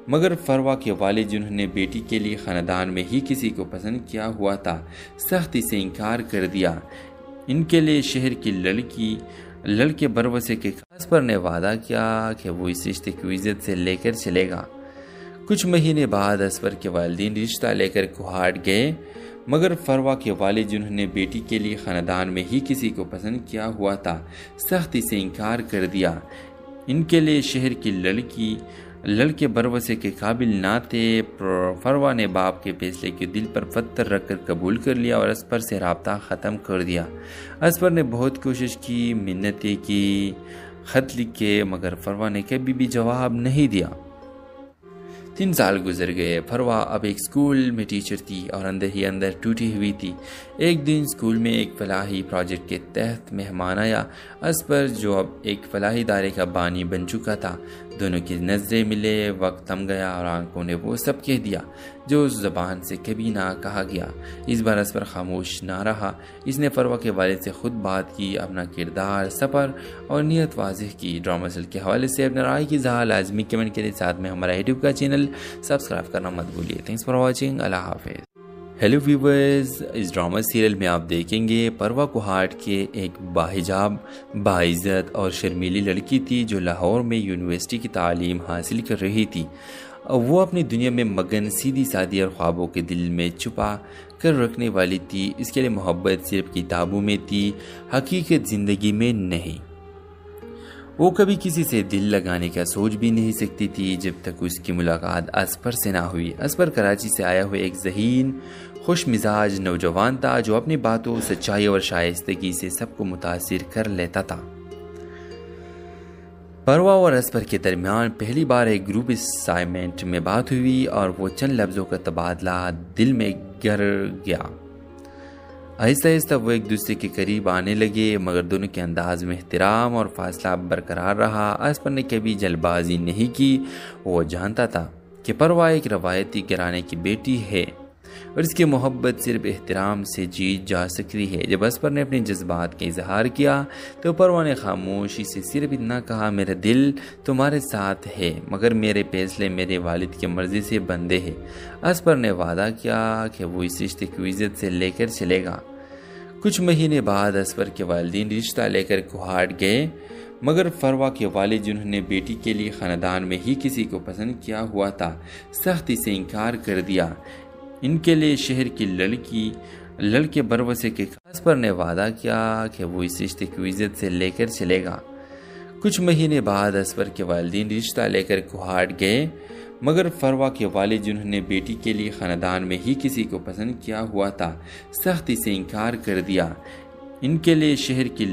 مگر فروا کے والد جنہوں نے بیٹی کے لیے خاندان میں ہی کسی کو پسند کیا ہوا تھا، سختی سے انکار کر دیا۔ ان کے لیے شہر کی لڑکے بروسے کے اسپر نے وعدہ کیا کہ وہ اس رشتے کو عزت سے لے کر چلے گا۔ کچھ مہینے بعد اسپر کے والدین رشتہ لے کر کوہاٹ گئے، مگر فروا کے والد جنہوں نے بیٹی کے لیے خاندان میں ہی کسی کو پسند کیا ہوا تھا، سختی سے انکار کر دیا۔ ان کے لیے شہر کی لڑکے بروسے کے قابل نہ تھے۔ فروا نے باپ کے فیصلے کے دل پر پتھر رکھ کر قبول کر لیا اور اسپر سے رابطہ ختم کر دیا۔ اسپر نے بہت کوشش کی، منتیں کی، خط لکھے، مگر فروا نے کبھی بھی جواب نہیں دیا۔ 3 سال گزر گئے۔ فروا اب ایک اسکول میں ٹیچر تھی اور اندر ہی اندر ٹوٹی ہوئی تھی۔ ایک دن اسکول میں ایک فلاحی پروجیکٹ کے تحت مہمان آیا۔ اسپر جو اب ایک فلاحی ادارے کا بانی بن چکا تھا، دونوں کی نظریں ملے، وقت تھم گیا اور آنکھوں نے وہ سب کہہ دیا جو اس زبان سے کبھی نہ کہا گیا۔ اس بار اسپر خاموش نہ رہا۔ اس نے فروا کے والد سے خود بات کی، اپنا کردار، سفر اور نیت واضح کی۔ ڈرامہ سیریل کے حوالے سے اپنے رائے کی اظہار لازمی کمنٹ کے ساتھ میں ہمارا یوٹیوب کا چینل سبسکرائب کرنا مت بھولیے۔ Thanks for watching. اللہ حافظ۔ ہیلو ویورز، اس ڈرامہ سیریل میں آپ دیکھیں گے پروا کوہاٹ کے ایک باحجاب، باعزت اور شرمیلی لڑکی تھی جو لاہور میں یونیورسٹی کی تعلیم حاصل کر رہی تھی۔ وہ اپنی دنیا میں مگن، سیدھی سادی اور خوابوں کے دل میں چھپا کر رکھنے والی تھی۔ اس کے لیے محبت صرف کتابوں میں تھی، حقیقت زندگی میں نہیں۔ وہ کبھی کسی سے دل لگانے کا سوچ بھی نہیں سکتی تھی جب تک اس کی ملاقات اسپر سے نہ ہوئی۔ اسپر کراچی سے آیا ہوا ایک ذہین، خوش مزاج نوجوان تھا جو اپنی باتوں، سچائی اور شائستگی سے سب کو متاثر کر لیتا تھا۔ پروا اور اسپر کے درمیان پہلی بار ایک گروپ اسائنمنٹ میں بات ہوئی اور وہ چند لفظوں کا تبادلہ دل میں گر گیا۔ آہستہ آہستہ وہ ایک دوسرے کے قریب آنے لگے، مگر دونوں کے انداز میں احترام اور فاصلہ برقرار رہا۔ اسپر نے کبھی جلد بازی نہیں کی۔ وہ جانتا تھا کہ پروا ایک روایتی گھرانے کی بیٹی ہے اور اس کی محبت صرف احترام سے جیت جا سکتی ہے۔ جب اسپر نے اپنے جذبات کا اظہار کیا تو پروا نے خاموشی سے صرف اتنا کہا، میرا دل تمہارے ساتھ ہے مگر میرے فیصلے میرے والد کی مرضی سے بندھے ہیں۔ اسپر نے وعدہ کیا کہ وہ اس رشتے کو عزت سے لے کر چلے گا۔ کچھ مہینے بعد اسپر کے والدین رشتہ لے کر کوہاٹ گئے، مگر فروا کے والد جنہوں نے بیٹی کے لیے خاندان میں ہی کسی کو پسند کیا ہوا تھا، سختی سے انکار کر دیا۔ ان کے لیے شہر کی لڑکے بروسے کے اسپر نے وعدہ کیا کہ وہ اس رشتے کو عزت سے لے کر چلے گا۔ کچھ مہینے بعد اسپر کے والدین رشتہ لے کر کوہاٹ گئے، مگر فروا کے والد جنہوں نے بیٹی کے لیے خاندان میں ہی کسی کو پسند کیا ہوا تھا، سختی سے انکار کر دیا۔ ان کے لیے شہر کی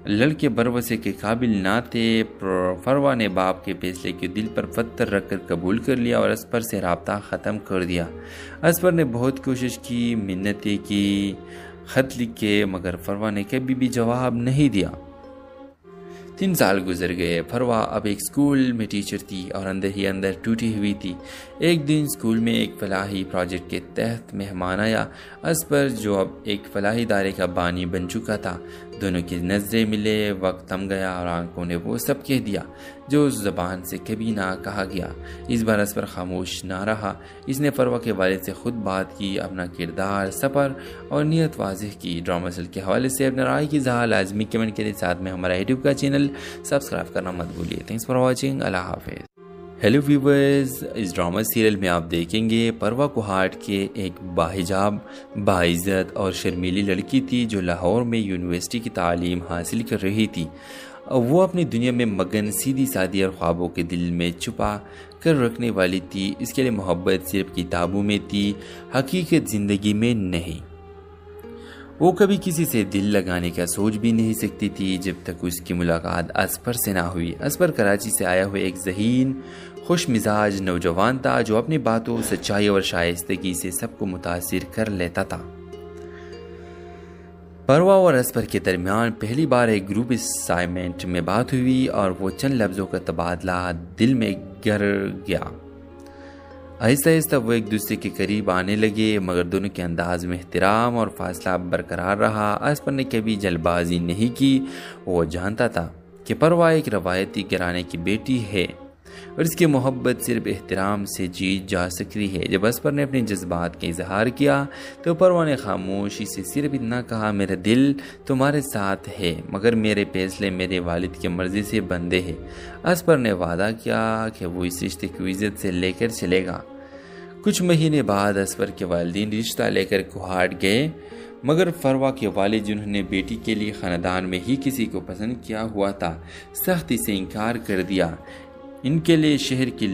لڑکے بروسے کے قابل نہ تھے۔ فروا نے باپ کے فیصلے کے دل پر پتھر رکھ کر قبول کر لیا اور اسپر سے رابطہ ختم کر دیا۔ اسپر نے بہت کوشش کی، منتیں کی، خط لکھے، مگر فروا نے کبھی بھی جواب نہیں دیا۔ 3 سال گزر گئے۔ فروا اب ایک اسکول میں ٹیچر تھی اور اندر ہی اندر ٹوٹی ہوئی تھی۔ ایک دن اسکول میں ایک فلاحی پروجیکٹ کے تحت مہمان آیا۔ اسپر جو اب ایک فلاحی ادارے کا بانی بن چکا تھا، دونوں کی نظریں ملے، وقت تھم گیا اور آنکھوں نے وہ سب کہہ دیا جو اس زبان سے کبھی نہ کہا گیا۔ اس بار اسپر خاموش نہ رہا۔ اس نے فروا کے والد سے خود بات کی، اپنا کردار، سفر اور نیت واضح کی۔ ڈرامہ سیریل کے حوالے سے اپنے رائے کی اظہار لازمی کمنٹ کے ساتھ میں ہمارا یوٹیوب کا چینل سبسکرائب کرنا مت بھولیے۔ Thanks for watching. اللہ حافظ۔ ہیلو ویورز، اس ڈرامہ سیریل میں آپ دیکھیں گے پروا کوہاٹ کے ایک باحجاب، باعزت اور شرمیلی لڑکی تھی جو لاہور میں یونیورسٹی کی تعلیم حاصل کر رہی تھی۔ وہ اپنی دنیا میں مگن، سیدھی سادی اور خوابوں کے دل میں چھپا کر رکھنے والی تھی۔ اس کے لیے محبت صرف کتابوں میں تھی، حقیقت زندگی میں نہیں۔ وہ کبھی کسی سے دل لگانے کا سوچ بھی نہیں سکتی تھی جب تک اس کی ملاقات اسپر سے نہ ہوئی۔ اسپر کراچی سے آیا ہوا ایک ذہین، خوش مزاج نوجوان تھا جو اپنی باتوں، سچائی اور شائستگی سے سب کو متاثر کر لیتا تھا۔ پروا اور اسپر کے درمیان پہلی بار ایک گروپ اسائنمنٹ میں بات ہوئی اور وہ چند لفظوں کا تبادلہ دل میں گر گیا۔ آہستہ آہستہ وہ ایک دوسرے کے قریب آنے لگے، مگر دونوں کے انداز میں احترام اور فاصلہ برقرار رہا۔ اسپر نے کبھی جلد بازی نہیں کی۔ وہ جانتا تھا کہ پروا ایک روایتی گھرانے کی بیٹی ہے اور اس کی محبت صرف احترام سے جیت جا سکتی ہے۔ جب اسپر نے اپنے جذبات کا اظہار کیا تو پروا نے خاموشی سے صرف اتنا کہا، میرا دل تمہارے ساتھ ہے مگر میرے فیصلے میرے والد کی مرضی سے بندھے ہیں۔ اسپر نے وعدہ کیا کہ وہ اس رشتے کو عزت سے لے کر چلے گا۔ کچھ مہینے بعد اسپر کے والدین رشتہ لے کر کوہاٹ گئے، مگر فروا کے والد جنہوں نے بیٹی کے لیے خاندان میں ہی کسی کو پسند کیا ہوا تھا، سختی سے انکار کر دیا۔ ان کے لیے شہر کی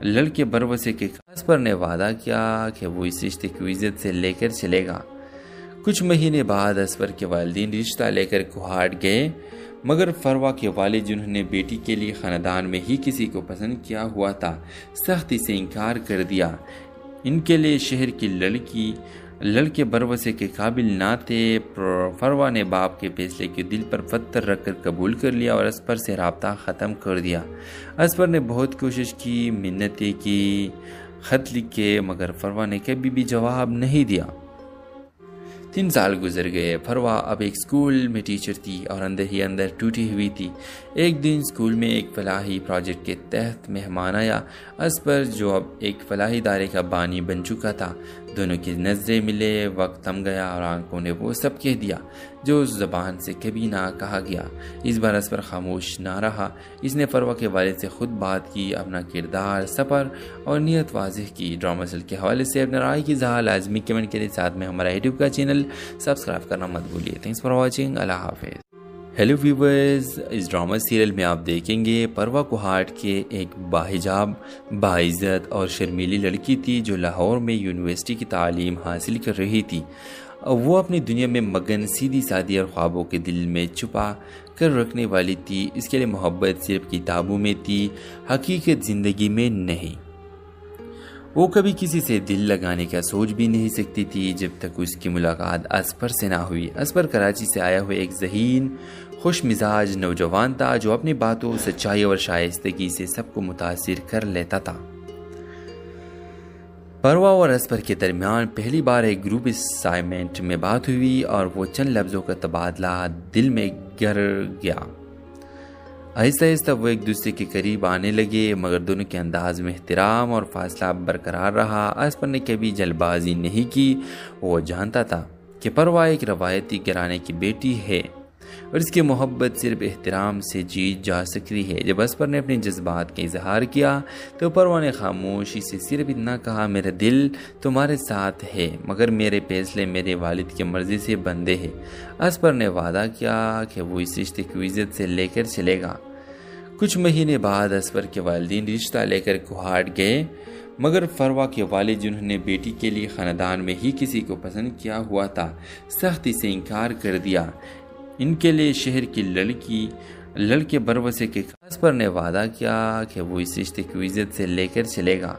لڑکے بروسے کے اسپر نے وعدہ کیا کہ وہ اس رشتے کو عزت سے لے کر چلے گا۔ کچھ مہینے بعد اسپر کے والدین رشتہ لے کر کوہاٹ گئے، مگر فروا کے والد جنہوں نے بیٹی کے لیے خاندان میں ہی کسی کو پسند کیا ہوا تھا، سختی سے انکار کر دیا۔ ان کے لیے شہر کی لڑکے بروسے کے قابل نہ تھے۔ فروا نے باپ کے فیصلے کے دل پر پتھر رکھ کر قبول کر لیا اور اسپر سے رابطہ ختم کر دیا۔ اسپر نے بہت کوشش کی، منتیں کی، خط لکھے، مگر فروا نے کبھی بھی جواب نہیں دیا۔ 3 سال گزر گئے۔ فروا اب ایک اسکول میں ٹیچر تھی اور اندر ہی اندر ٹوٹی ہوئی تھی۔ ایک دن اسکول میں ایک فلاحی پروجیکٹ کے تحت مہمان آیا۔ اسپر جو اب ایک فلاحی ادارے کا بانی بن چکا تھا، دونوں کی نظریں ملے، وقت تھم گیا اور آنکھوں نے وہ سب کہہ دیا جو اس زبان سے کبھی نہ کہا گیا۔ اس بار اسپر خاموش نہ رہا۔ اس نے فروا کے والد سے خود بات کی، اپنا کردار، سفر اور نیت واضح کی۔ ڈرامہ سیریل کے حوالے سے اپنے رائے کی اظہار لازمی کمنٹ کے ساتھ میں ہمارا یوٹیوب کا چینل سبسکرائب کرنا مت بھولیے۔ Thanks for watching. اللہ حافظ۔ ہیلو ویورز، اس ڈرامہ سیریل میں آپ دیکھیں گے پروا کوہاٹ کے ایک باحجاب، باعزت اور شرمیلی لڑکی تھی جو لاہور میں یونیورسٹی کی تعلیم حاصل کر رہی تھی۔ وہ اپنی دنیا میں مگن، سیدھی سادی اور خوابوں کے دل میں چھپا کر رکھنے والی تھی۔ اس کے لیے محبت صرف کتابوں میں تھی، حقیقت زندگی میں نہیں۔ وہ کبھی کسی سے دل لگانے کا سوچ بھی نہیں سکتی تھی جب تک اس کی ملاقات اسپر سے نہ ہوئی۔ اسپر کراچی سے آیا ہوا ایک ذہین، خوش مزاج نوجوان تھا جو اپنی باتوں، سچائی اور شائستگی سے سب کو متاثر کر لیتا تھا۔ پروا اور اسپر کے درمیان پہلی بار ایک گروپ اسائنمنٹ میں بات ہوئی اور وہ چند لفظوں کا تبادلہ دل میں گر گیا۔ آہستہ آہستہ وہ ایک دوسرے کے قریب آنے لگے، مگر دونوں کے انداز میں احترام اور فاصلہ برقرار رہا۔ اسپر نے کبھی جلد بازی نہیں کی، وہ جانتا تھا کہ پروا ایک روایتی گھرانے کی بیٹی ہے اور اس کی محبت صرف احترام سے جیت جا سکتی ہے۔ جب اسپر نے اپنے جذبات کا اظہار کیا تو پروا نے خاموشی سے صرف اتنا کہا، میرا دل تمہارے ساتھ ہے مگر میرے فیصلے میرے والد کی مرضی سے بندھے ہیں۔ اسپر نے وعدہ کیا کہ وہ اس رشتے کو عزت سے لے کر چلے گا۔ کچھ مہینے بعد اسپر کے والدین رشتہ لے کر کوہاٹ گئے، مگر فروا کے والد جنہوں نے بیٹی کے لیے خاندان میں ہی کسی کو پسند کیا ہوا تھا، سختی سے انکار کر دیا۔ ان کے لیے شہر کی لڑکے بروسے کے اسپر نے وعدہ کیا کہ وہ اس رشتے کو عزت سے لے کر چلے گا۔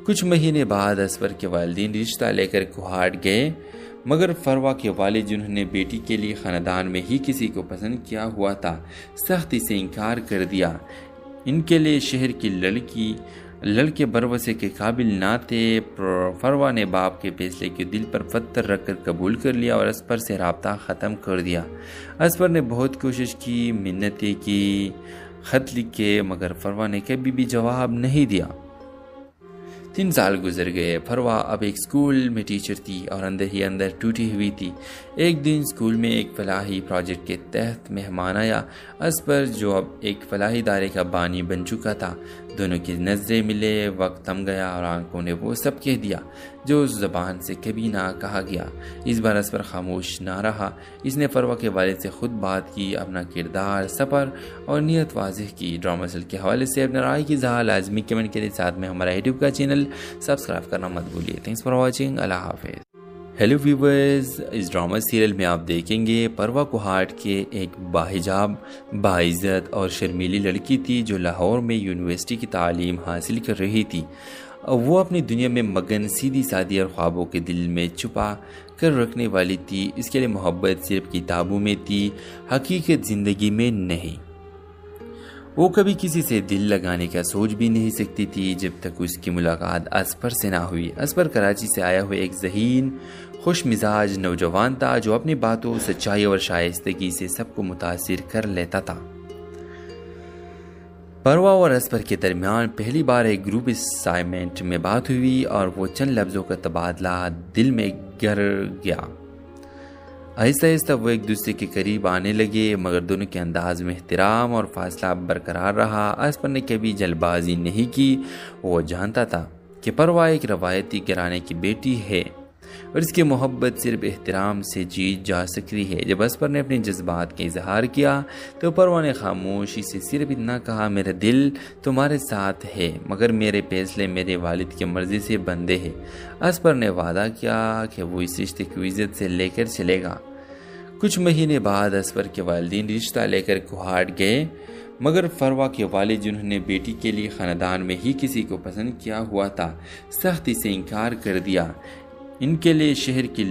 کچھ مہینے بعد اسپر کے والدین رشتہ لے کر کوہاٹ گئے، مگر فروا کے والد جنہوں نے بیٹی کے لیے خاندان میں ہی کسی کو پسند کیا ہوا تھا، سختی سے انکار کر دیا۔ ان کے لیے شہر کی لڑکے بروسے کے قابل نہ تھے۔ فروا نے باپ کے فیصلے کے دل پر پتھر رکھ کر قبول کر لیا اور اسپر سے رابطہ ختم کر دیا۔ اسپر نے بہت کوشش کی، منتیں کی، خط لکھے، مگر فروا نے کبھی بھی جواب نہیں دیا۔ 3 سال گزر گئے۔ فروا اب ایک اسکول میں ٹیچر تھی اور اندر ہی اندر ٹوٹی ہوئی تھی۔ ایک دن اسکول میں ایک فلاحی پروجیکٹ کے تحت مہمان آیا۔ اسپر جو اب ایک فلاحی ادارے کا بانی بن چکا تھا، دونوں کی نظریں ملے، وقت تھم گیا اور آنکھوں نے وہ سب کہہ دیا جو اس زبان سے کبھی نہ کہا گیا۔ اس بار اسپر خاموش نہ رہا۔ اس نے فروا کے والد سے خود بات کی، اپنا کردار، سفر اور نیت واضح کی۔ ڈرامہ سیل کے حوالے سے اپنے رائے کی اظہار لازمی کمنٹ کے ساتھ میں ہمارا یوٹیوب کا چینل سبسکرائب کرنا مت بھولیے۔ Thanks for watching. اللہ حافظ۔ ہیلو ویورز، اس ڈرامہ سیریل میں آپ دیکھیں گے پروا کوہاٹ کے ایک باحجاب، باعزت اور شرمیلی لڑکی تھی جو لاہور میں یونیورسٹی کی تعلیم حاصل کر رہی تھی۔ وہ اپنی دنیا میں مگن، سیدھی سادی اور خوابوں کے دل میں چھپا کر رکھنے والی تھی۔ اس کے لیے محبت صرف کتابوں میں تھی، حقیقت زندگی میں نہیں۔ وہ کبھی کسی سے دل لگانے کا سوچ بھی نہیں سکتی تھی جب تک اس کی ملاقات اسپر سے نہ ہوئی۔ اسپر کراچی سے آیا ہوا ایک ذہین، خوش مزاج نوجوان تھا جو اپنی باتوں، سچائی اور شائستگی سے سب کو متاثر کر لیتا تھا۔ پروا اور اسپر کے درمیان پہلی بار ایک گروپ اسائنمنٹ میں بات ہوئی اور وہ چند لفظوں کا تبادلہ دل میں گر گیا۔ آہستہ آہستہ وہ ایک دوسرے کے قریب آنے لگے، مگر دونوں کے انداز میں احترام اور فاصلہ برقرار رہا۔ اسپر نے کبھی جلد بازی نہیں کی، وہ جانتا تھا کہ پروا ایک روایتی گھرانے کی بیٹی ہے اور اس کی محبت صرف احترام سے جیت جا سکتی ہے۔ جب اسپر نے اپنے جذبات کا اظہار کیا تو پروا نے خاموشی سے صرف اتنا کہا، میرا دل تمہارے ساتھ ہے مگر میرے فیصلے میرے والد کی مرضی سے بندھے ہیں۔ اسپر نے وعدہ کیا کہ وہ اس رشتے کو عزت سے لے کر چلے گا۔ کچھ مہینے بعد اسپر کے والدین رشتہ لے کر کوہاٹ گئے، مگر فروا کے والد جنہوں نے بیٹی کے لیے خاندان میں ہی کسی کو پسند کیا ہوا تھا، سختی سے انکار کر دیا۔ ان کے لیے شہر کی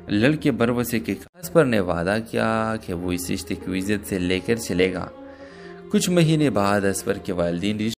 لڑکے بروسے کے اسپر نے وعدہ کیا کہ وہ اس رشتے کو عزت سے لے کر چلے گا۔ کچھ مہینے بعد اسپر کے والدین